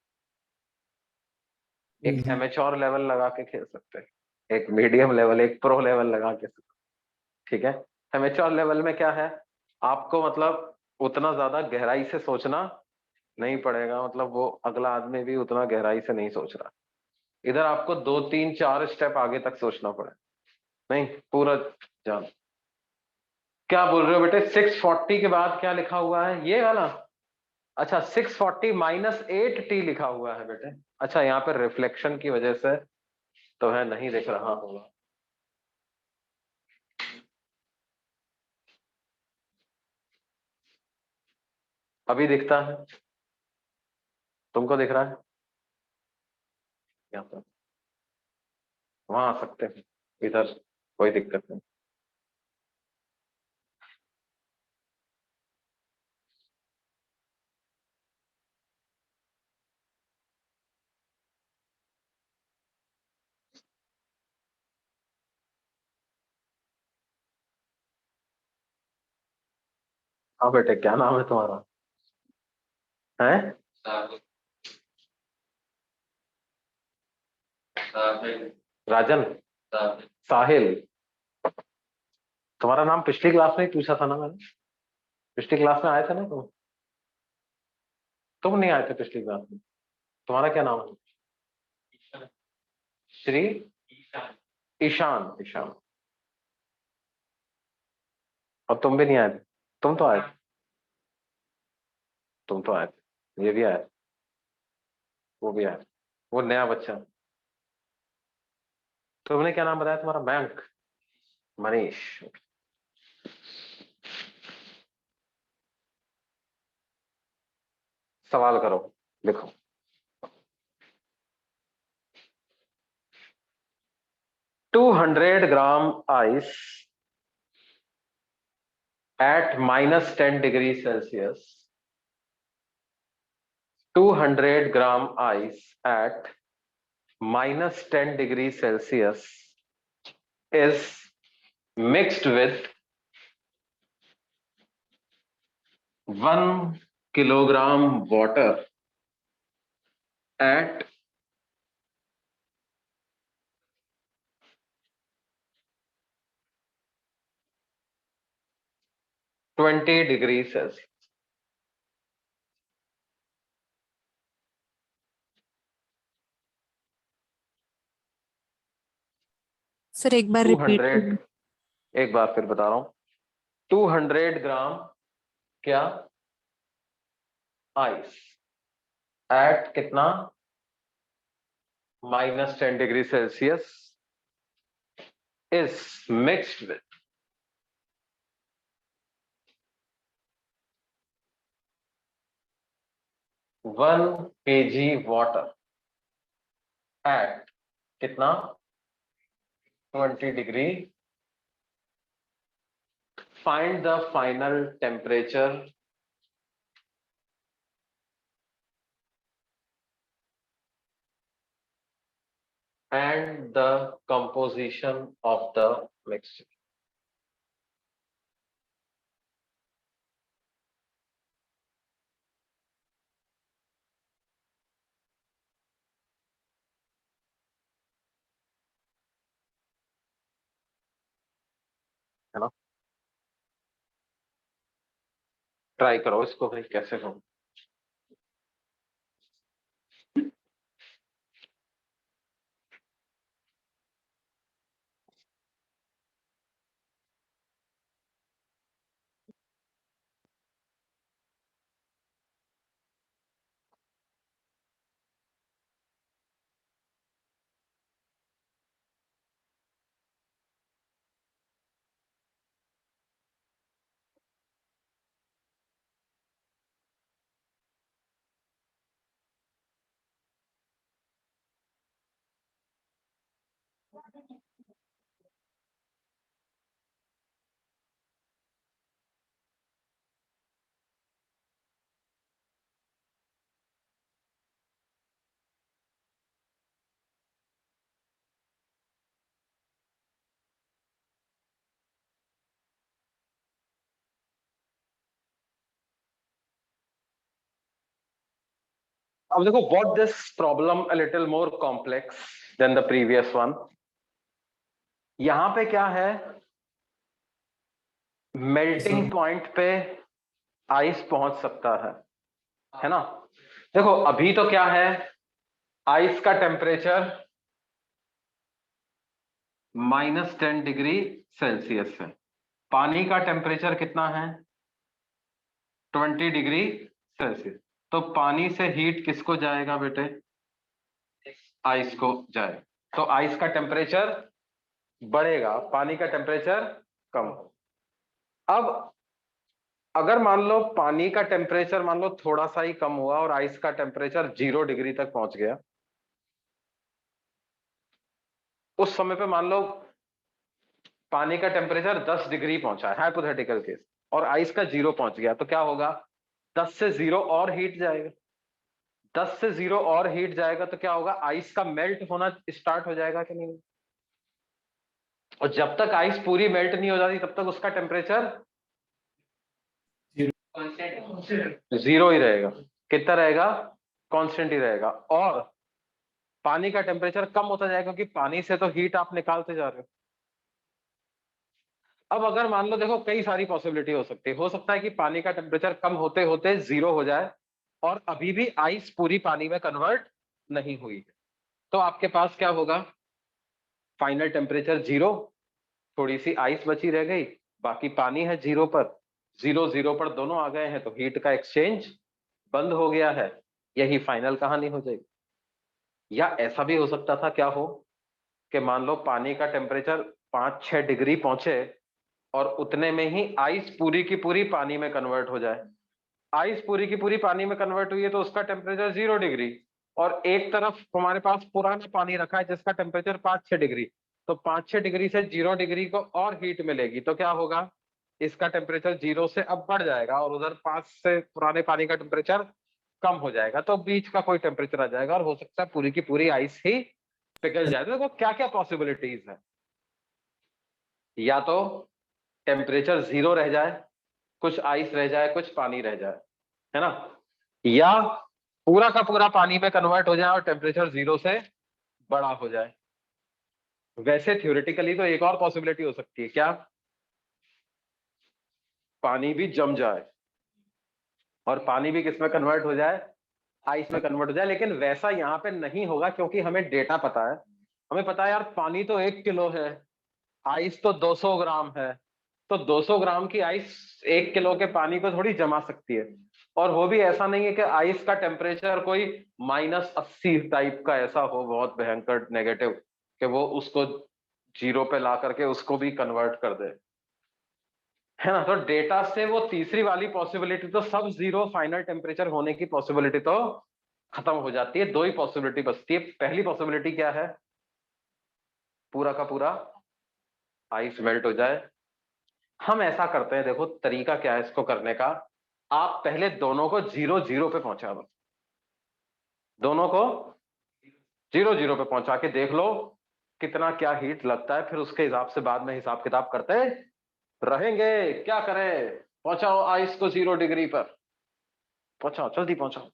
एक एमेच्योर लेवल लगा के खेल सकते हैं, एक मीडियम लेवल, एक प्रो लेवल लगा के, ठीक है। एमेच्योर लेवल में क्या है, आपको मतलब उतना ज्यादा गहराई से सोचना नहीं पड़ेगा, मतलब वो अगला आदमी भी उतना गहराई से नहीं सोच रहा, इधर आपको 2 3 4 स्टेप आगे तक सोचना पड़े, नहीं पूरा जान। क्या बोल रहे हो बेटे, 640 के बाद क्या लिखा हुआ है ये वाला, अच्छा 640 -8t लिखा हुआ है बेटे, अच्छा यहाँ पे रिफ्लेक्शन की वजह से तो है नहीं दिख रहा होगा, अभी दिखता है, तुमको दिख रहा है, यहाँ पर वहां आ सकते हैं, इधर कोई दिक्कत नहीं। हाँ बेटे क्या नाम है तुम्हारा, है राजन, साहिल, तुम्हारा नाम पिछली क्लास में ही पूछा था ना मैंने, पिछली क्लास में आए थे ना तुम नहीं आए थे पिछली क्लास में, तुम्हारा क्या नाम है, श्री ईशान, ईशान, और तुम भी नहीं आए थे, तुम तो आए थे, तुम तो आए थे, ये भी आए, वो भी आए, वो नया बच्चा। तुमने क्या नाम बताया तुम्हारा, मयंक, मनीष, सवाल करो, लिखो। $200 ice at -10 degrees Celsius, 200 gram ice at -10 degree Celsius is mixed with 1 kilogram water at 20 degree Celsius. Sir एक बार रिपीट 200, एक बार फिर बता रहा हूं, 200 ग्राम क्या आइस एट कितना -10 degree Celsius is mixed with 1 kg water at कितना 20 degree. Find the final temperature and the composition of the mixture। है ना, ट्राई करो इसको भाई, कैसे करो। अब देखो, what this problem a little more complex than the previous one। यहां पे क्या है, मेल्टिंग पॉइंट पे आइस पहुंच सकता है ना। देखो अभी तो क्या है, आइस का टेम्परेचर -10 डिग्री सेल्सियस है, पानी का टेम्परेचर कितना है 20 डिग्री सेल्सियस। तो पानी से हीट किसको जाएगा बेटे, आइस को जाएगा। तो आइस का टेम्परेचर बढ़ेगा, पानी का टेम्परेचर कम। अब अगर मान लो पानी का टेम्परेचर मान लो थोड़ा सा ही कम हुआ और आइस का टेम्परेचर 0 डिग्री तक पहुंच गया, उस समय पे मान लो पानी का टेम्परेचर 10 डिग्री पहुंचा है, हाइपोथेटिकल केस, और आइस का 0 पहुंच गया, तो क्या होगा, 10 से 0 और हीट जाएगा। 10 से 0 और हीट जाएगा तो क्या होगा, आइस का मेल्ट होना स्टार्ट हो जाएगा कि नहीं। और जब तक आइस पूरी मेल्ट नहीं हो जाती तब तक उसका टेम्परेचर 0 ही रहेगा। कितना रहेगा, कांस्टेंट ही रहेगा। और पानी का टेम्परेचर कम होता जाएगा क्योंकि पानी से तो हीट आप निकालते जा रहे हो। अब अगर मान लो, देखो कई सारी पॉसिबिलिटी हो सकती है। हो सकता है कि पानी का टेम्परेचर कम होते होते 0 हो जाए और अभी भी आइस पूरी पानी में कन्वर्ट नहीं हुई है। तो आपके पास क्या होगा, फाइनल टेम्परेचर 0, थोड़ी सी आइस बची रह गई, बाकी पानी है 0 पर, 0 0 पर दोनों आ गए हैं तो हीट का एक्सचेंज बंद हो गया है। यही फाइनल कहानी हो जाएगी। या ऐसा भी हो सकता था, क्या हो कि मान लो पानी का टेम्परेचर 5-6 डिग्री पहुंचे और उतने में ही आइस पूरी की पूरी पानी में कन्वर्ट हो जाए। आइस पूरी की पूरी पानी में कन्वर्ट हुई है तो उसका टेम्परेचर 0 डिग्री, और एक तरफ हमारे पास पुराना पानी रखा है जिसका टेम्परेचर 5-6 डिग्री। तो 5-6 डिग्री से 0 डिग्री को और हीट मिलेगी तो क्या होगा, इसका टेम्परेचर 0 से अब बढ़ जाएगा और उधर 5 से पुराने पानी का टेम्परेचर कम हो जाएगा। तो बीच का कोई टेम्परेचर आ जाएगा और हो सकता है पूरी की पूरी आइस ही पिघल जाए। देखो क्या क्या पॉसिबिलिटीज है, या तो टेम्परेचर 0 रह जाए, कुछ आइस रह जाए, कुछ पानी रह जाए, है ना, या पूरा का पूरा पानी में कन्वर्ट हो जाए और टेम्परेचर 0 से बड़ा हो जाए। वैसे थ्योरेटिकली तो एक और पॉसिबिलिटी हो सकती है, क्या, पानी भी जम जाए और पानी भी किस में कन्वर्ट हो जाए, आइस में कन्वर्ट हो जाए। लेकिन वैसा यहाँ पे नहीं होगा, क्योंकि हमें डेटा पता है, हमें पता है यार पानी तो 1 किलो है, आइस तो 200 ग्राम है, तो 200 ग्राम की आइस 1 किलो के पानी को थोड़ी जमा सकती है। और वो भी ऐसा नहीं है कि आइस का टेम्परेचर कोई -80 टाइप का ऐसा हो, बहुत भयंकर नेगेटिव, कि वो उसको 0 पे ला करके उसको भी कन्वर्ट कर दे, है ना। तो डेटा से वो तीसरी वाली पॉसिबिलिटी तो सब 0 फाइनल टेम्परेचर होने की पॉसिबिलिटी तो खत्म हो जाती है। 2 ही पॉसिबिलिटी बचती है। पहली पॉसिबिलिटी क्या है, पूरा का पूरा आइस मेल्ट हो जाए। हम ऐसा करते हैं, देखो तरीका क्या है इसको करने का, आप पहले दोनों को 0 0 पे पहुंचा दो, दोनों को 0 0 पे पहुंचा के देख लो कितना क्या हीट लगता है, फिर उसके हिसाब से बाद में हिसाब किताब करते रहेंगे। क्या करें, पहुंचाओ आइस को 0 डिग्री पर, पहुंचाओ जल्दी पहुंचाओ।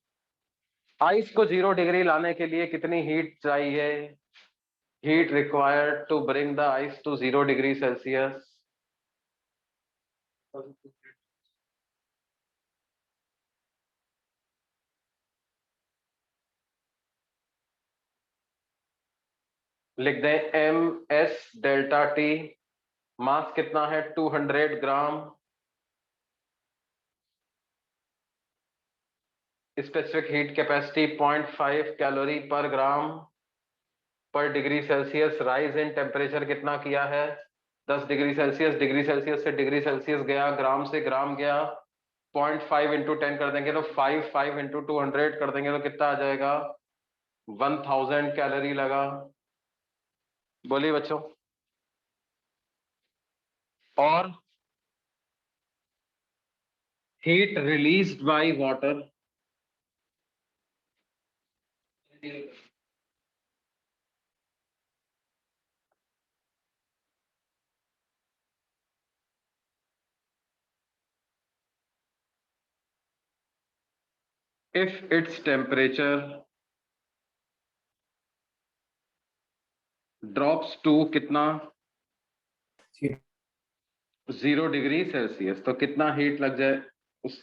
आइस को 0 डिग्री लाने के लिए कितनी हीट चाहिए, heat required to bring the ice to 0 degree Celsius, लिख दें M S delta T. Mass कितना है, 200 gram. Specific heat capacity 0.5 calorie per gram per degree Celsius. Rise in temperature कितना किया है, 10 डिग्री सेल्सियस। डिग्री सेल्सियस से degree Celsius गया, gram से ग्राम गया, 0.5 इंटू 10 कर देंगे तो 5 इंटू 200 कर देंगे तो कितना आ जाएगा, 1000 कैलोरी लगा। बोलिए बच्चों। और heat released by water, if its temperature drops to कितना, 0 डिग्री सेल्सियस, तो कितना हीट लग जाए, उस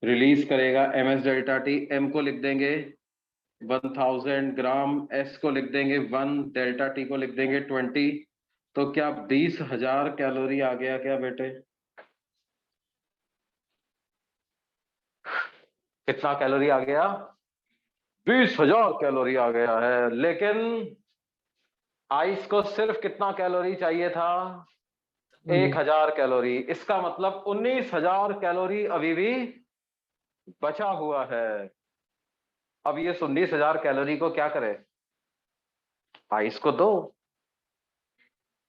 रिलीज करेगा। M S delta T, M को लिख देंगे 1000 ग्राम, एस को लिख देंगे 1, डेल्टा टी को लिख देंगे 20। तो क्या 20,000 कैलोरी आ गया क्या बेटे, कितना कैलोरी आ गया, 20,000 कैलोरी आ गया है। लेकिन आइस को सिर्फ कितना कैलोरी चाहिए था, 1000 कैलोरी। इसका मतलब 19,000 कैलोरी अभी भी बचा हुआ है। अब ये 19,000 कैलोरी को क्या करे, आइस को दो।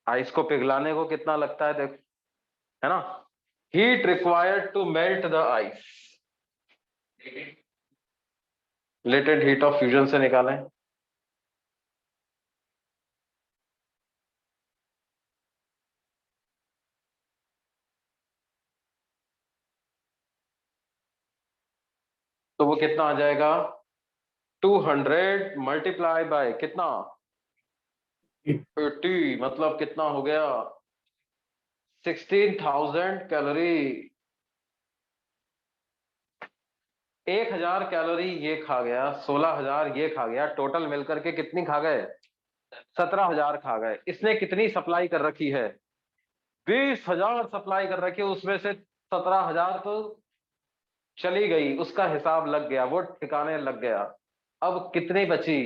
आइस को पिघलाने को कितना लगता है देखो, है ना, heat required to melt the ice, latent heat of fusion से निकालें। तो वो कितना आ जाएगा, 200 मल्टीप्लाई बाय कितना, 80, मतलब कितना हो गया, 16,000 कैलोरी। 1,000 कैलोरी ये खा गया, 16,000 ये खा गया, टोटल मिलकर के कितनी खा गए, 17,000 खा गए। इसने कितनी सप्लाई कर रखी है, 20,000 सप्लाई कर रखी है, उसमें से 17,000 तो चली गई, उसका हिसाब लग गया, वो ठिकाने लग गया। अब कितनी बची,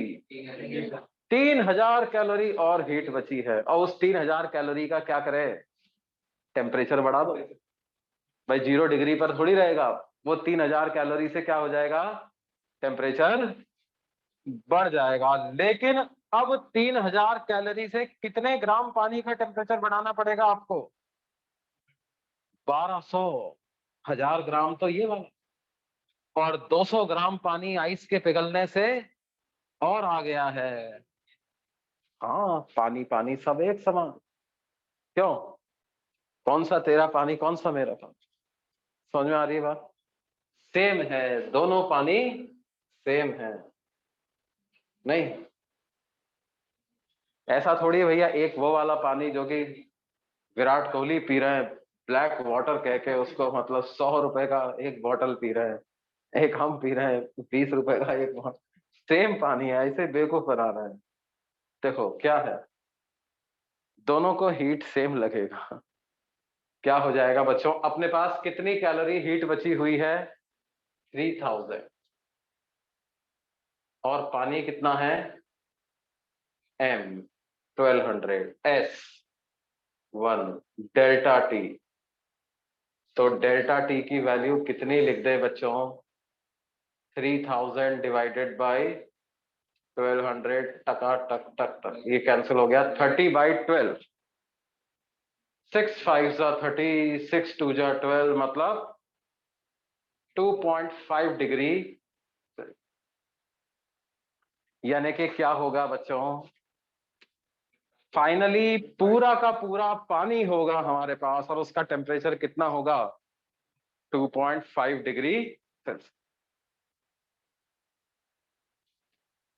3,000 कैलोरी और हीट बची है। और उस 3,000 कैलोरी का क्या करे, टेम्परेचर बढ़ा दो भाई, 0 डिग्री पर थोड़ी रहेगा वो, 3,000 कैलोरी से क्या हो जाएगा, टेम्परेचर बढ़ जाएगा। लेकिन अब 3,000 कैलोरी से कितने ग्राम पानी का टेम्परेचर बढ़ाना पड़ेगा आपको, 1200, 1000 ग्राम तो ये वाला, और 200 ग्राम पानी आइस के पिघलने से और आ गया है। हाँ, पानी पानी सब एक समान। क्यों? कौन सा तेरा पानी, कौन सा मेरा पानी? समझ में आ रही है बात? सेम है, दोनों पानी सेम है। नहीं, ऐसा थोड़ी है भैया, एक वो वाला पानी जो कि विराट कोहली पी रहे हैं ब्लैक वाटर कह के, उसको मतलब 100 रुपए का एक बॉटल पी रहे हैं, एक हम पी रहे हैं 20 रुपए का एक बॉटल। सेम पानी है, ऐसे बेवकूफ बना रहे हैं। देखो क्या है, दोनों को हीट सेम लगेगा। क्या हो जाएगा बच्चों, अपने पास कितनी कैलोरी हीट बची हुई है? 3000। और पानी कितना है? m 1200 s 1 delta T. तो डेल्टा टी की वैल्यू कितनी लिख दे बच्चों? 3000 डिवाइडेड बाई 1200, टका टक टक टक, ये कैंसिल हो गया। 30/12, 6 5 जा 30, 6 2 जा 12, मतलब 2.5 डिग्री। यानी कि क्या होगा बच्चों, फाइनली पूरा का पूरा पानी होगा हमारे पास, और उसका टेम्परेचर कितना होगा? 2.5 डिग्री सेल्सियस।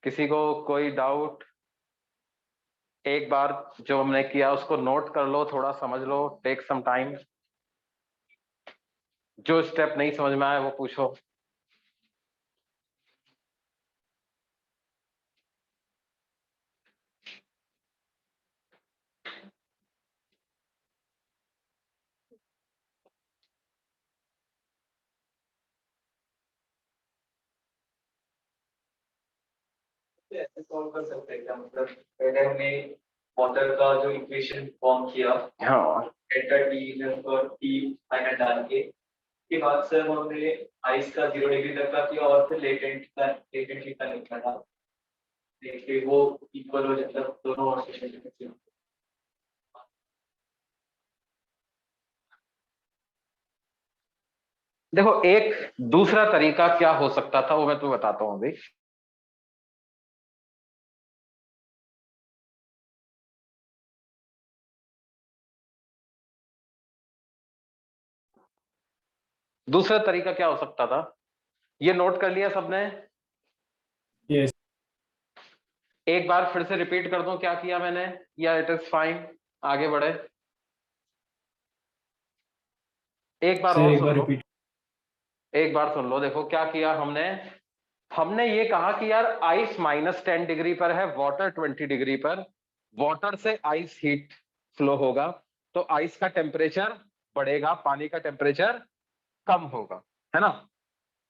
किसी को कोई डाउट? एक बार जो हमने किया उसको नोट कर लो, थोड़ा समझ लो, टेक सम टाइम। जो स्टेप नहीं समझ में आया वो पूछो। ऐसे सॉल्व कर सकते हैं क्या? मतलब पहले हमने वाटर का जो इक्वेशन फॉर्म किया, हाँ, डेल्टा टी और टी फाइनल डाल के बाद सर हमने आइस का 0 डिग्री तक का किया और फिर लेटेंट हीट का निकाला। देखिए वो इक्वल हो जाता है दोनों ओर से। देखो एक दूसरा तरीका क्या हो सकता था वो मैं तुम्हें बताता हूं अभी। दूसरा तरीका क्या हो सकता था, ये नोट कर लिया सबने? Yes. एक बार फिर से रिपीट कर दूं क्या किया मैंने, या इट इज फाइन, आगे बढ़े? एक बार सर और एक सुन बार लो, रिपीट। एक बार सुन लो। देखो क्या किया हमने, हमने ये कहा कि यार आइस -10 डिग्री पर है, वाटर 20 डिग्री पर। वाटर से आइस हीट फ्लो होगा, तो आइस का टेम्परेचर बढ़ेगा, पानी का टेम्परेचर कम होगा, है ना?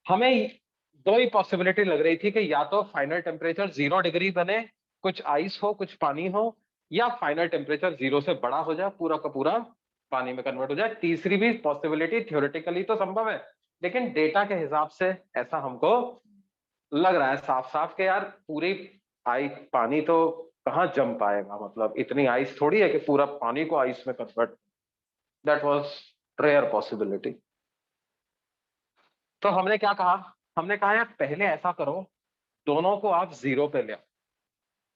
हमें दो ही पॉसिबिलिटी लग रही थी कि या तो फाइनल टेम्परेचर 0 डिग्री बने, कुछ आइस हो कुछ पानी हो, या फाइनल टेम्परेचर 0 से बड़ा हो जाए, पूरा का पूरा पानी में कन्वर्ट हो जाए। तीसरी भी पॉसिबिलिटी थ्योरेटिकली तो संभव है, लेकिन डेटा के हिसाब से ऐसा हमको लग रहा है साफ साफ कि यार पूरी पानी तो कहाँ जम पाएगा, मतलब इतनी आइस थोड़ी है कि पूरा पानी को आइस में convert. That was rare possibility. तो हमने क्या कहा, हमने कहा यार पहले ऐसा करो, दोनों को आप 0 पे ले आओ,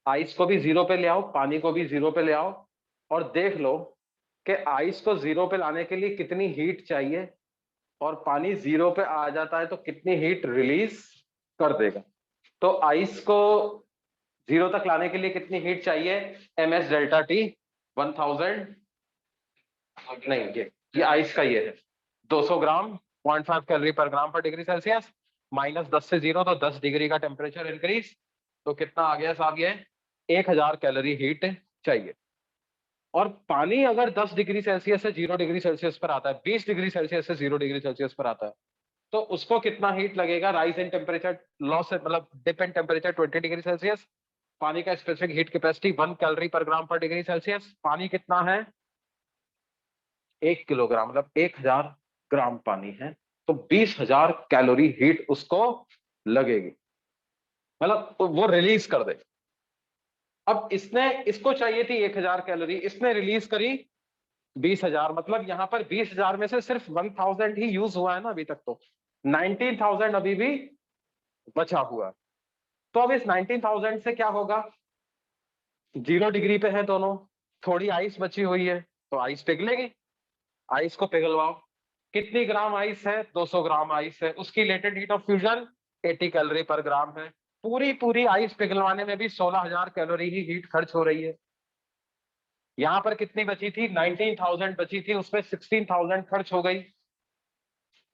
आइस को भी 0 पे ले आओ, पानी को भी 0 पे ले आओ, और देख लो कि आइस को 0 पे लाने के लिए कितनी हीट चाहिए, और पानी 0 पे आ जाता है तो कितनी हीट रिलीज कर देगा। तो आइस को 0 तक लाने के लिए कितनी हीट चाहिए? ms डेल्टा टी 1000, नहीं ये आइस का ये है 200 ग्राम, 0.5 calorie per gram per degree Celsius, -10 से 0 तो 10 डिग्री का टेम्परेचर इंक्रीज, तो कितना आ गया साहब? ये 1000 कैलोरी हीट चाहिए। और पानी अगर 10 डिग्री सेल्सियस से 0 डिग्री सेल्सियस पर आता है, 20 डिग्री सेल्सियस से 0 डिग्री सेल्सियस पर आता है, तो उसको कितना हीट लगेगा? राइज इन टेम्परेचर, लॉस मतलब dip in temperature 20 degree Celsius, पानी का specific heat capacity 1 calorie per gram per degree Celsius. पानी कितना है? 1 किलोग्राम, मतलब 1000 ग्राम पानी है, तो 20,000 कैलोरी हीट उसको लगेगी, मतलब वो रिलीज कर दे। अब इसने, इसको चाहिए थी 1000 कैलोरी, इसने रिलीज करी 20,000, मतलब यहां पर 20,000 में से सिर्फ 1000 ही यूज हुआ है ना अभी तक, तो 19,000 अभी भी बचा हुआ है। तो अब इस 19,000 से क्या होगा, 0 डिग्री पे है दोनों, थोड़ी आइस बची हुई है तो आइस पिघलेगी, आइस को पिघलवाओ। कितनी ग्राम आइस है? 200 ग्राम आइस है। उसकी latent heat of fusion 80 calorie per ग्राम है। पूरी पूरी आइस पिघलवाने में भी 16,000 कैलोरी ही हीट खर्च हो रही है। यहां पर कितनी बची थी? 19,000 बची थी, उसमें 16,000 खर्च हो गई।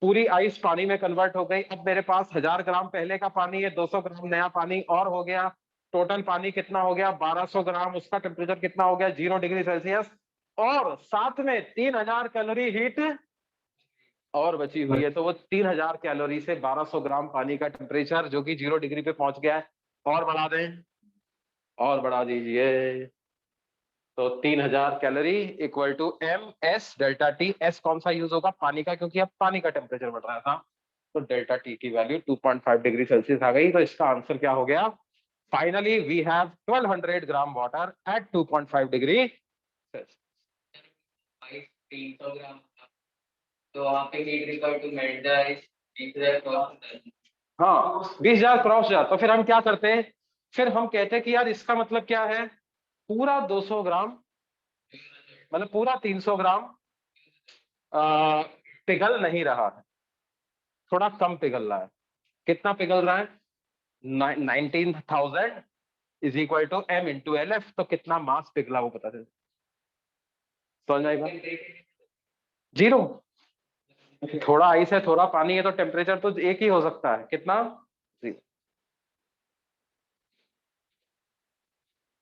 पूरी आइस पानी में कन्वर्ट हो गई। अब मेरे पास 1000 ग्राम पहले का पानी है, 200 ग्राम नया पानी और हो गया। टोटल पानी कितना हो गया? 1200 ग्राम। उसका टेम्परेचर कितना हो गया? 0 डिग्री सेल्सियस। और साथ में 3000 कैलोरी हीट और बची हुई है। तो वो 3000 कैलोरी से 1200 ग्राम पानी का टेम्परेचर जो कि 0 डिग्री पे पहुंच गया है। और बढ़ा दें, और बढ़ा दीजिए। तो 3000 calorie equal to M S delta T. S कौन सा यूज होगा? पानी का, क्योंकि अब पानी का टेम्परेचर बढ़ रहा था। तो डेल्टा टी की वैल्यू 2.5 डिग्री सेल्सियस आ गई। तो इसका आंसर क्या हो गया? Finally we have 1200 gram water at 2.5 degree Celsius. 300 gram था। तो वहाँ पे heat required to melt the ice 20,000 cross. हाँ, 20,000 क्रॉस जाता। तो फिर हम क्या करते हैं? फिर हम कहते हैं कि यार इसका मतलब क्या है? पूरा 200 ग्राम मतलब पूरा 300 ग्राम पिघल नहीं रहा है, थोड़ा कम पिघल रहा है। कितना पिघल रहा है? 19,000 is equal to M into L F. तो कितना मास पिघला वो पता चल समझ आएगा? 0। थोड़ा आइस है, थोड़ा पानी है, तो टेम्परेचर तो एक ही हो सकता है। कितना? 0।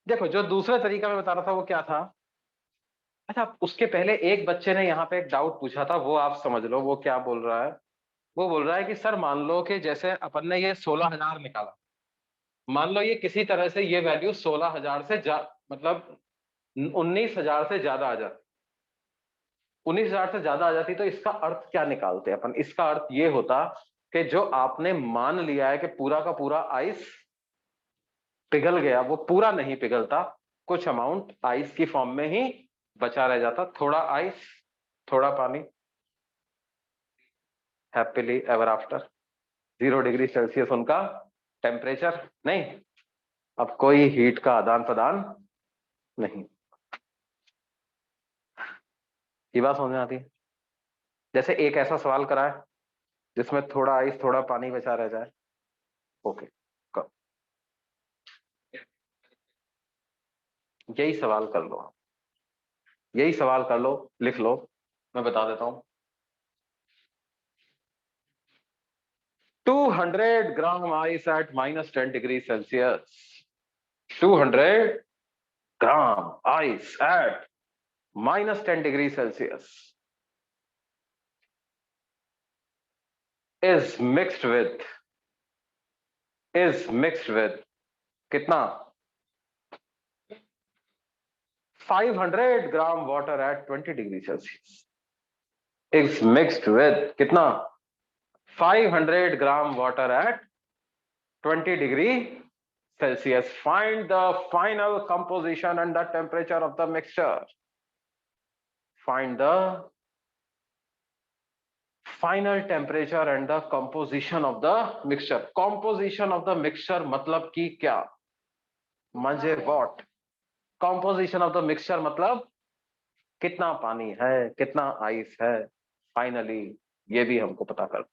देखो, जो दूसरा तरीका मैं बता रहा था वो क्या था? अच्छा, उसके पहले एक बच्चे ने यहाँ पे एक डाउट पूछा था, वो आप समझ लो। वो क्या बोल रहा है? वो बोल रहा है कि सर मान लो कि जैसे अपन ने ये 16,000 निकाला, मान लो ये किसी तरह से ये वैल्यू 16,000 से मतलब 19,000 से ज्यादा आ जाती, 19,000 से ज्यादा आ जाती, तो इसका अर्थ क्या निकालते अपन? इसका अर्थ ये होता कि जो आपने मान लिया है कि पूरा का पूरा आइस पिघल गया, वो पूरा नहीं पिघलता। कुछ अमाउंट आइस की फॉर्म में ही बचा रह जाता। थोड़ा आइस, थोड़ा पानी, happily ever after. 0 degree Celsius उनका टेम्परेचर। नहीं, अब कोई हीट का आदान प्रदान नहीं। ये बात समझ में आती है? जैसे एक ऐसा सवाल कराए जिसमें थोड़ा आइस थोड़ा पानी बचा रह जाए। ओके, यही सवाल कर लो, यही सवाल कर लो, लिख लो, मैं बता देता हूं। 200 gram ice eight -10 degree Celsius. 200 gram ice eight -10 degree Celsius is mixed with कितना? 500 ग्राम water eight 20 degree Celsius is mixed with कितना? 500 ग्राम water eight 20 degree Celsius. Find the final composition and the temperature of the mixture. Find the final temperature and the composition of the mixture. Composition of the mixture मतलब कि क्या? मजे what? Composition of the mixture मतलब कितना पानी है, कितना ice है। फाइनली ये भी हमको पता कर।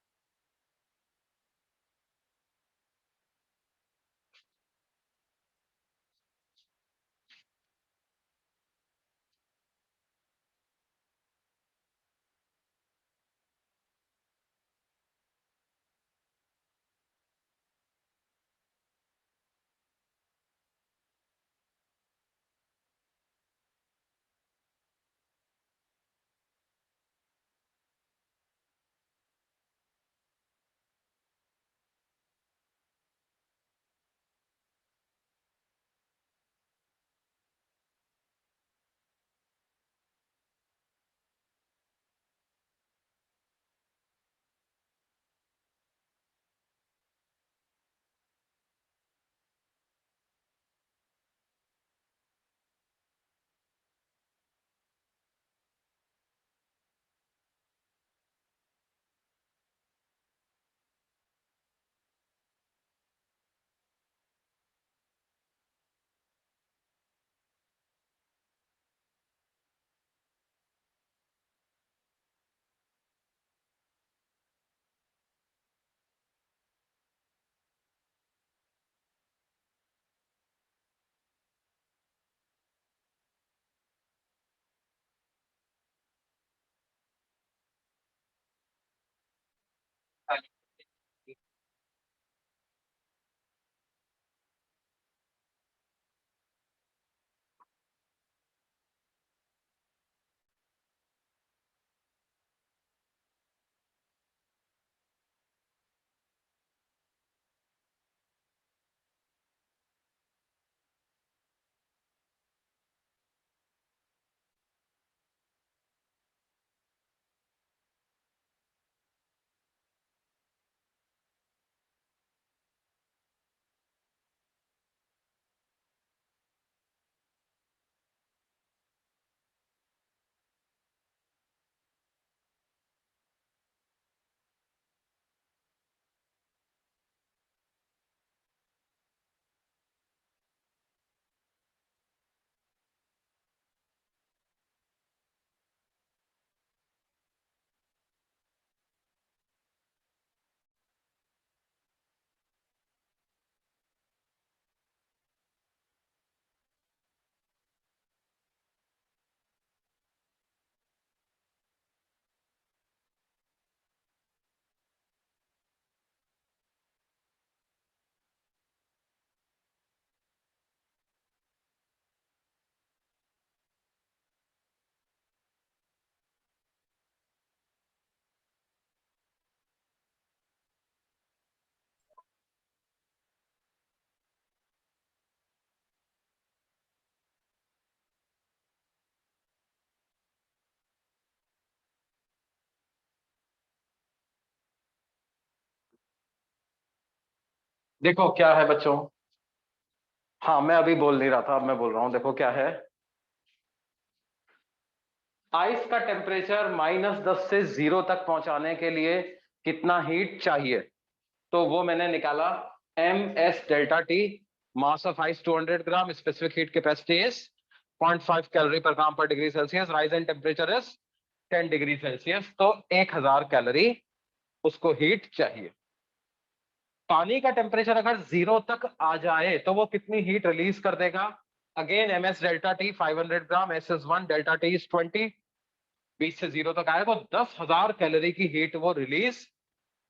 देखो क्या है बच्चों, हाँ मैं अभी बोल नहीं रहा था, अब मैं बोल रहा हूं। देखो क्या है, आइस का टेम्परेचर -10 से 0 तक पहुंचाने के लिए कितना हीट चाहिए, तो वो मैंने निकाला। M S delta T, mass of ice 200 gram, specific heat capacity is 0.5 calorie per gram per degree Celsius, rise and temperature is 10 degree Celsius, तो 1000 कैलोरी उसको हीट चाहिए। पानी का टेम्परेचर अगर 0 तक आ जाए तो वो कितनी हीट रिलीज कर देगा? Again M S delta T 500 gram, S S one delta T is 20, 20 से 0 तक आए तो 10,000 कैलोरी की हीट वो रिलीज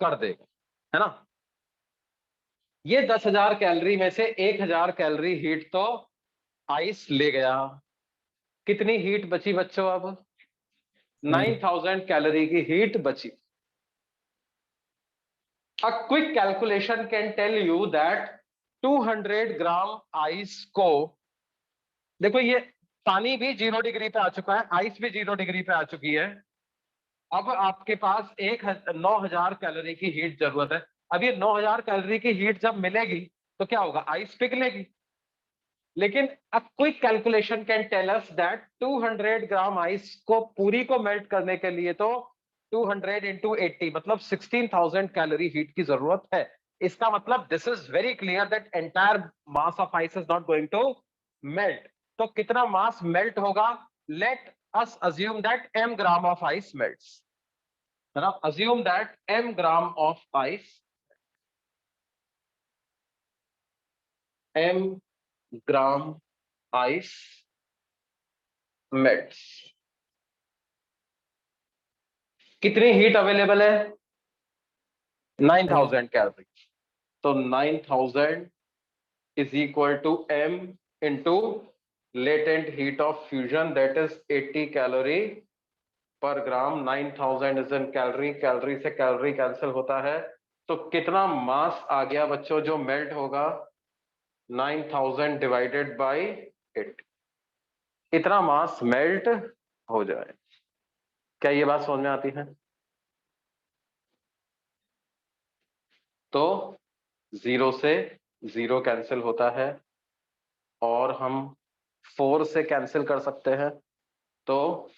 कर देगा, है ना। ये 10,000 कैलोरी में से 1,000 कैलोरी हीट तो आइस ले गया। कितनी हीट बची बच्चों? अब 9,000 कैलोरी की हीट बची। A quick calculation can tell you that 200 gram ice को, देखो ये पानी भी 0 डिग्री पे आ चुका है, आइस भी 0 डिग्री पे आ चुकी है। अब आपके पास 9,000 कैलोरी की हीट जरूरत है। अब ये 9,000 कैलोरी की हीट जब मिलेगी तो क्या होगा? आइस पिघलेगी। लेकिन a quick calculation can tell us that 200 gram ice को पूरी को मेल्ट करने के लिए तो 200 इंटू 80 मतलब 16,000 कैलोरी हीट की जरूरत है। इसका मतलब this is very clear that entire mass of ice is not going to melt. तो कितना मास मेल्ट होगा? Let us assume that m gram of ice melts, है ना। Assume that m gram of ice, m gram ice melts. कितनी heat available है? 9,000 calorie. तो 9,000 is equal to m into latent heat of fusion, that is 80 calorie per gram. 9,000 is in calorie, calorie से calorie cancel होता है, तो कितना मास आ गया बच्चों जो मेल्ट होगा? 9,000 डिवाइडेड बाई 80, इतना मास मेल्ट हो जाए। क्या ये बात समझ में आती है? तो 0 से 0 कैंसिल होता है और हम 4 से कैंसिल कर सकते हैं, तो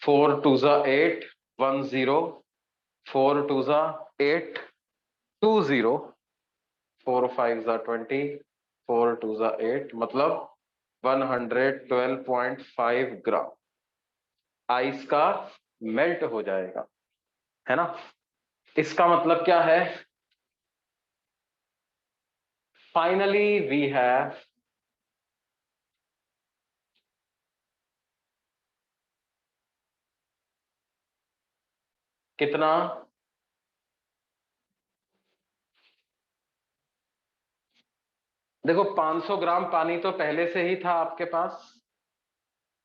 4 टू ज़ा 8, 1 0, 4 टू ज़ा 8, 2 0, 4 5 ज़ा 20, 4 टू ज़ा 8 मतलब 112.5 ग्राम आइस का मेल्ट हो जाएगा, है ना। इसका मतलब क्या है? फाइनली वी हैव कितना? देखो 500 ग्राम पानी तो पहले से ही था आपके पास,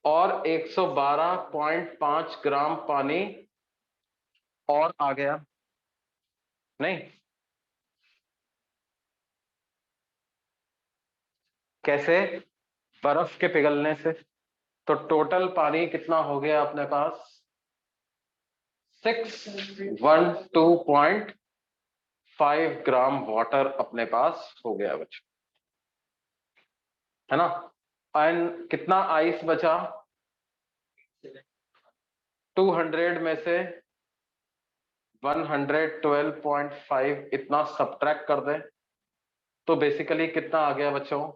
और 112.5 ग्राम पानी और आ गया, नहीं? कैसे? बर्फ के पिघलने से। तो टोटल पानी कितना हो गया अपने पास? 612.5 ग्राम वाटर अपने पास हो गया बच्चों, है ना? एंड कितना आइस बचा? 200 में से 112.5 इतना सब्ट्रैक्ट कर दें तो बेसिकली कितना आ गया बच्चों?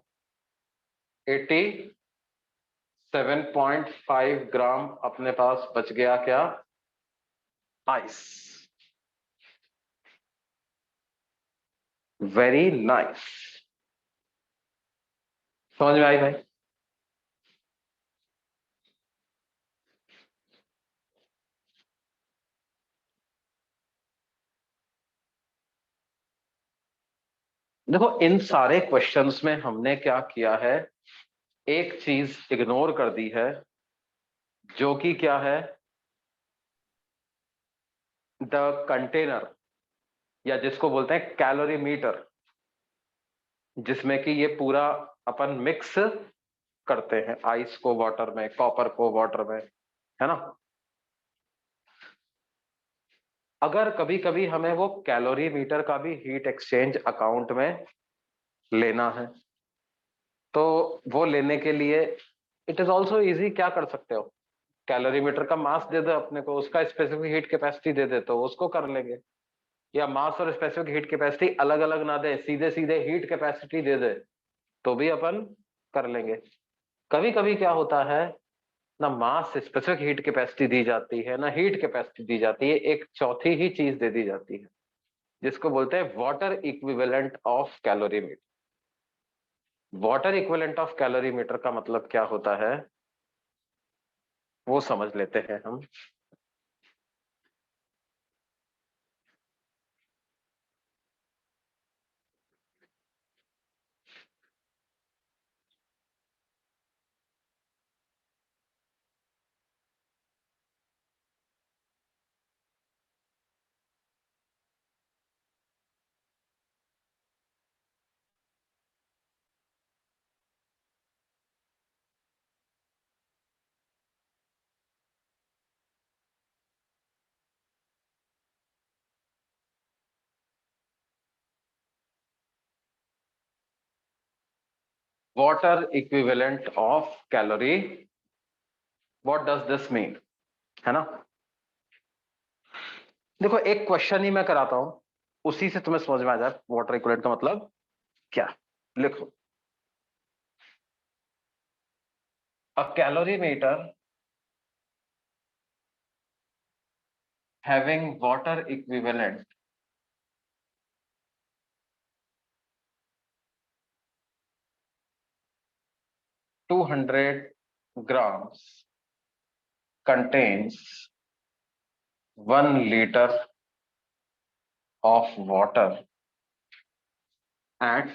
87.5 ग्राम अपने पास बच गया, क्या? आइस। Very nice. समझ में आई भाई? देखो इन सारे क्वेश्चंस में हमने क्या किया है, एक चीज इग्नोर कर दी है, जो कि क्या है? द कंटेनर, या जिसको बोलते हैं कैलोरी मीटर, जिसमें कि ये पूरा अपन मिक्स करते हैं, आइस को वाटर में, कॉपर को वाटर में, है ना? अगर कभी कभी हमें वो कैलोरी मीटर का भी हीट एक्सचेंज अकाउंट में लेना है, तो वो लेने के लिए इट इज ऑल्सो इजी। क्या कर सकते हो? कैलोरी मीटर का मास दे दो अपने को, उसका स्पेसिफिक हीट कैपेसिटी दे दे तो उसको कर लेंगे, या मास और स्पेसिफिक हीट कैपेसिटी अलग अलग ना दे, सीधे सीधे हीट कैपेसिटी दे दे तो भी अपन कर लेंगे। कभी कभी क्या होता है ना, मास स्पेसिफिक हीट कैपेसिटी दी जाती है ना हीट कैपेसिटी दी जाती है, एक चौथी ही चीज दे दी जाती है जिसको बोलते हैं water equivalent of calorimeter. Water equivalent of calorimeter का मतलब क्या होता है वो समझ लेते हैं हम। Water equivalent of calorie, what does this mean, है ना? देखो एक क्वेश्चन ही मैं कराता हूं, उसी से तुम्हें समझ में आ जाए वाटर इक्विवेलेंट का मतलब क्या। लिखो, अ calorimeter having water equivalent (200 grams) contains 1 liter of water at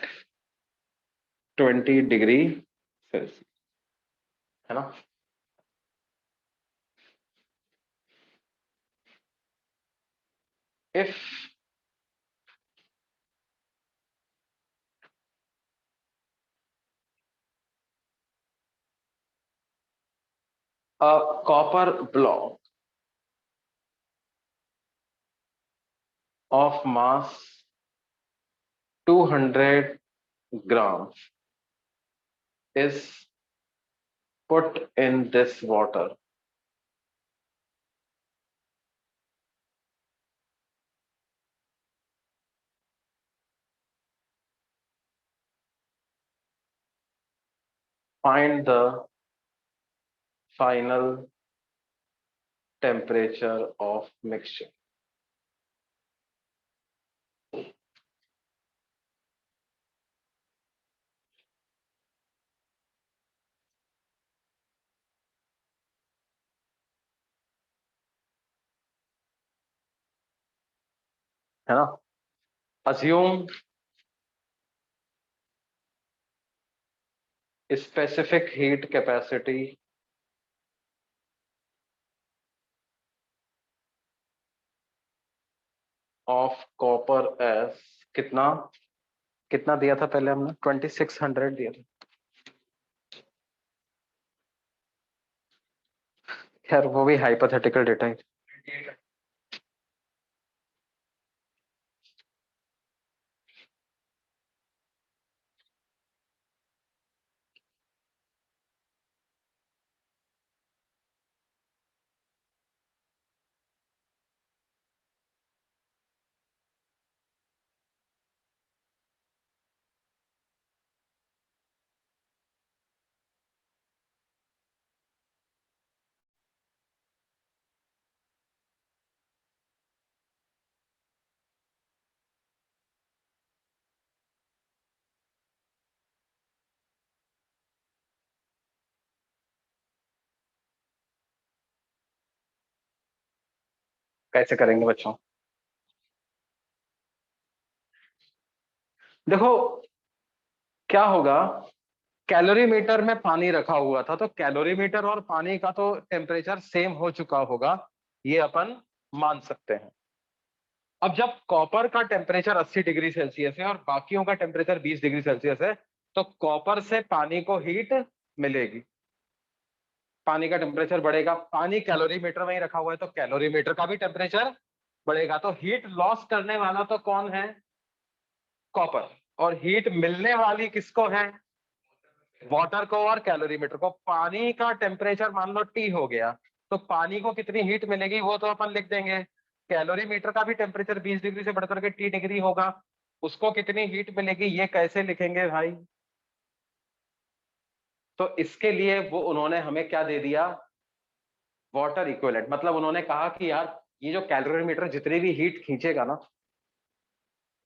20 degree Celsius, है ना? If a copper block of mass 200 grams is put in this water, find the final temperature of mixture. है ना। assume specific heat capacity of copper as कितना कितना दिया था पहले हमने 2600 दिया था। खैर वो भी हाइपोथेटिकल डेटा है। कैसे करेंगे बच्चों? देखो क्या होगा, कैलोरीमीटर में पानी रखा हुआ था तो कैलोरीमीटर और पानी का तो टेम्परेचर सेम हो चुका होगा, ये अपन मान सकते हैं। अब जब कॉपर का टेम्परेचर 80 डिग्री सेल्सियस है और बाकियों का टेम्परेचर 20 डिग्री सेल्सियस है, तो कॉपर से पानी को हीट मिलेगी, पानी का टेम्परेचर बढ़ेगा। पानी कैलोरीमीटर में ही रखा हुआ है तो कैलोरीमीटर का भी टेम्परेचर बढ़ेगा। तो हीट लॉस करने वाला तो कौन है? कॉपर। और हीट मिलने वाली किसको है? वाटर को और कैलोरीमीटर को। पानी का टेम्परेचर मान लो T हो गया, तो पानी को कितनी हीट मिलेगी वो तो अपन लिख देंगे। कैलोरीमीटर का भी टेम्परेचर 20 डिग्री से बढ़कर के T डिग्री होगा, उसको कितनी हीट मिलेगी ये कैसे लिखेंगे भाई? तो इसके लिए वो उन्होंने हमें क्या दे दिया? Water equivalent. मतलब उन्होंने कहा कि यार ये जो कैलोरीमीटर जितनी भी हीट खींचेगा ना,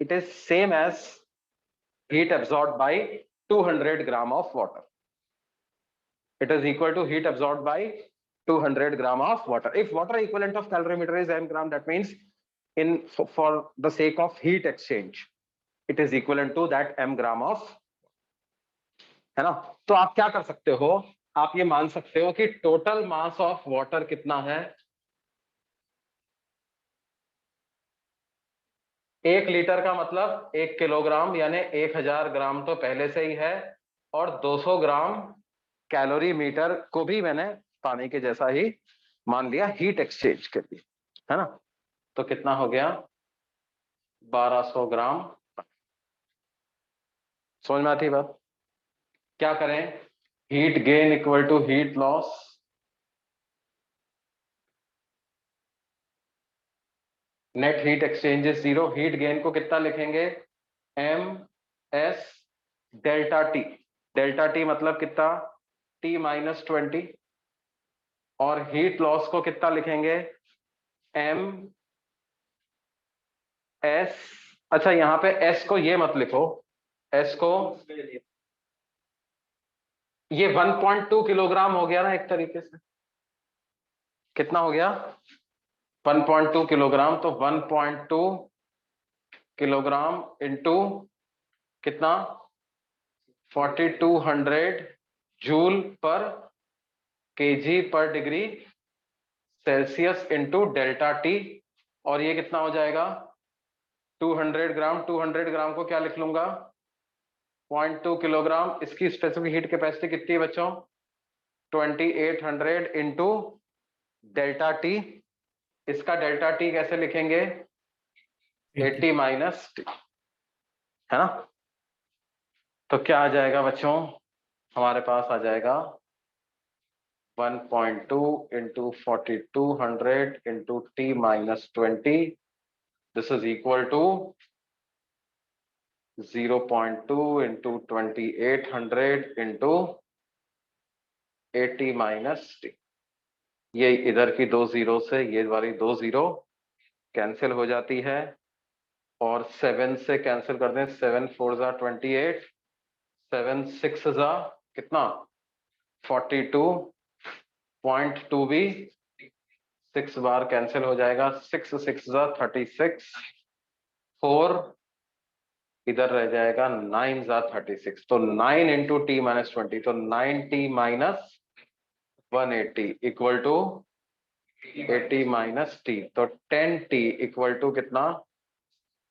it is same as heat absorbed by 200 gram of water. It is equal to heat absorbed by 200 gram of water. If water equivalent of calorimeter is m gram, that means for the sake of heat exchange, it is equivalent to that m gram of, है ना। तो आप क्या कर सकते हो, आप ये मान सकते हो कि टोटल मास ऑफ वाटर कितना है। 1 लीटर का मतलब 1 किलोग्राम, यानी 1000 ग्राम तो पहले से ही है, और 200 ग्राम कैलोरी मीटर को भी मैंने पानी के जैसा ही मान लिया हीट एक्सचेंज के लिए, है ना। तो कितना हो गया? 1200 ग्राम। समझ में आती बात? क्या करें? Heat gain equal to heat loss, net heat exchange is 0। Heat gain को कितना लिखेंगे? M S delta T. Delta T मतलब कितना? T minus 20। और हीट लॉस को कितना लिखेंगे? एम एस, अच्छा यहां पे एस को ये मत लिखो, एस को, ये 1.2 किलोग्राम हो गया ना एक तरीके से। कितना हो गया? 1.2 किलोग्राम। तो 1.2 किलोग्राम इंटू कितना? 4200 जूल पर केजी पर degree Celsius into delta T. और ये कितना हो जाएगा? 200 ग्राम। 200 ग्राम को क्या लिख लूंगा? 0.2 किलोग्राम। इसकी स्पेसिफिक हीट कैपेसिटी कितनी है बच्चों? 2800 इंटू डेल्टा टी। इसका डेल्टा टी कैसे लिखेंगे? 80 माइनस टी, है ना। तो क्या आ जाएगा बच्चों? हमारे पास आ जाएगा 1.2 into 4200 into T minus 20, this is equal to 0.2 into 2800 into 80 minus T. ये इधर की 2 जीरो से ये वाली 2 जीरो कैंसिल हो जाती है, और 7 से कैंसिल कर दें। 7 4 जा 28, 7 6 जा कितना? 42.2 भी 6 बार कैंसिल हो जाएगा। 6 6 जा 36, 4 इधर रह जाएगा, 9 ज़ा 36, तो 9 इंटू टी माइनस 20, तो 9t minus 180 equal to 80 minus T, तो 10t इक्वल टू कितना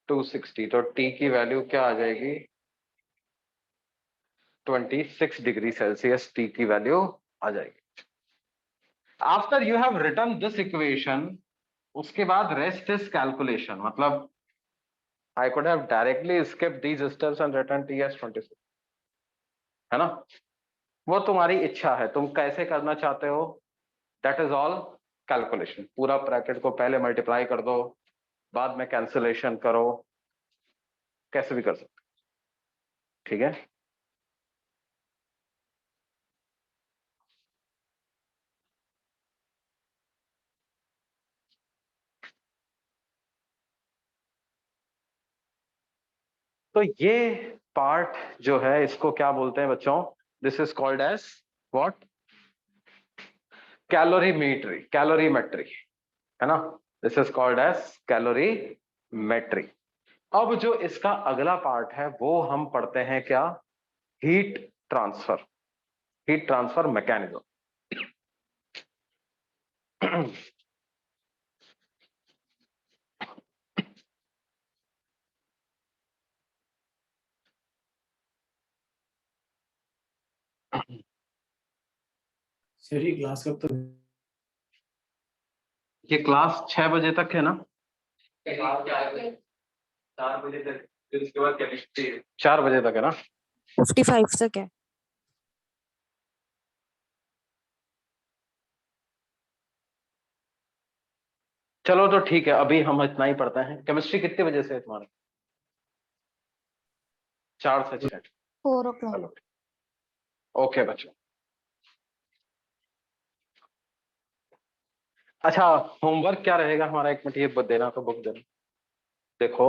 260, तो t की वैल्यू क्या आ जाएगी 26 डिग्री सेल्सियस t की वैल्यू आ जाएगी। After you have written this equation, उसके बाद रेस्ट इज कैलकुलेशन, मतलब I could have directly skipped these steps and written t as 26, है ना, वो तुम्हारी इच्छा है, तुम कैसे करना चाहते हो, दैट इज ऑल कैलकुलेशन। पूरा ब्रैकेट को पहले मल्टीप्लाई कर दो, बाद में कैंसिलेशन करो, कैसे भी कर सकते, ठीक है। तो ये पार्ट जो है इसको क्या बोलते हैं बच्चों, this is called as what, calorimetry, calorimetry, है ना, this is called as calorimetry. अब जो इसका अगला पार्ट है वो हम पढ़ते हैं क्या, heat transfer, heat transfer mechanism. Sir ये क्लास कब तक? ये क्लास 6 बजे तक है ना, 4 बजे तक, फिर उसके बाद केमिस्ट्री है। 4 बजे तक है ना। 55 तक है। चलो तो ठीक है, अभी हम इतना ही पढ़ते हैं। केमिस्ट्री कितने बजे से है तुम्हारा? 4 से 6। 4 o'clock। चलो ओके बच्चों। अच्छा, होमवर्क क्या रहेगा हमारा, एक मिनट ये देना, तो बुक देना, देखो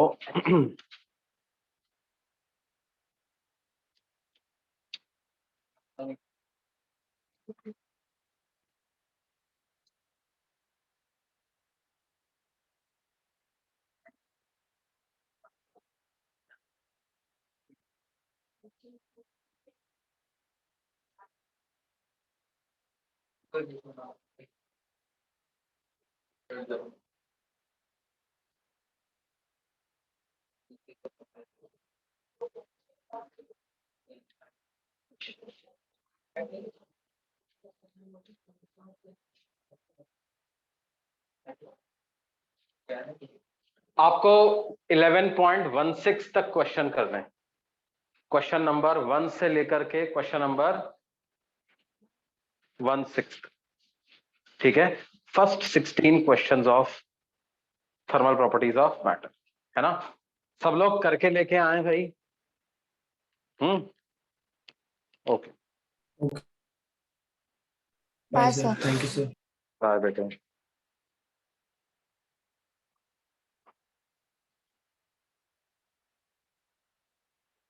आपको 11.16 तक क्वेश्चन करने हैं, क्वेश्चन नंबर 1 से लेकर के क्वेश्चन नंबर 16, ठीक है। First 16 questions of thermal properties of matter, है ना, सब लोग करके लेके आए भाई। Okay, bye sir, thank you sir. Bye बेटे।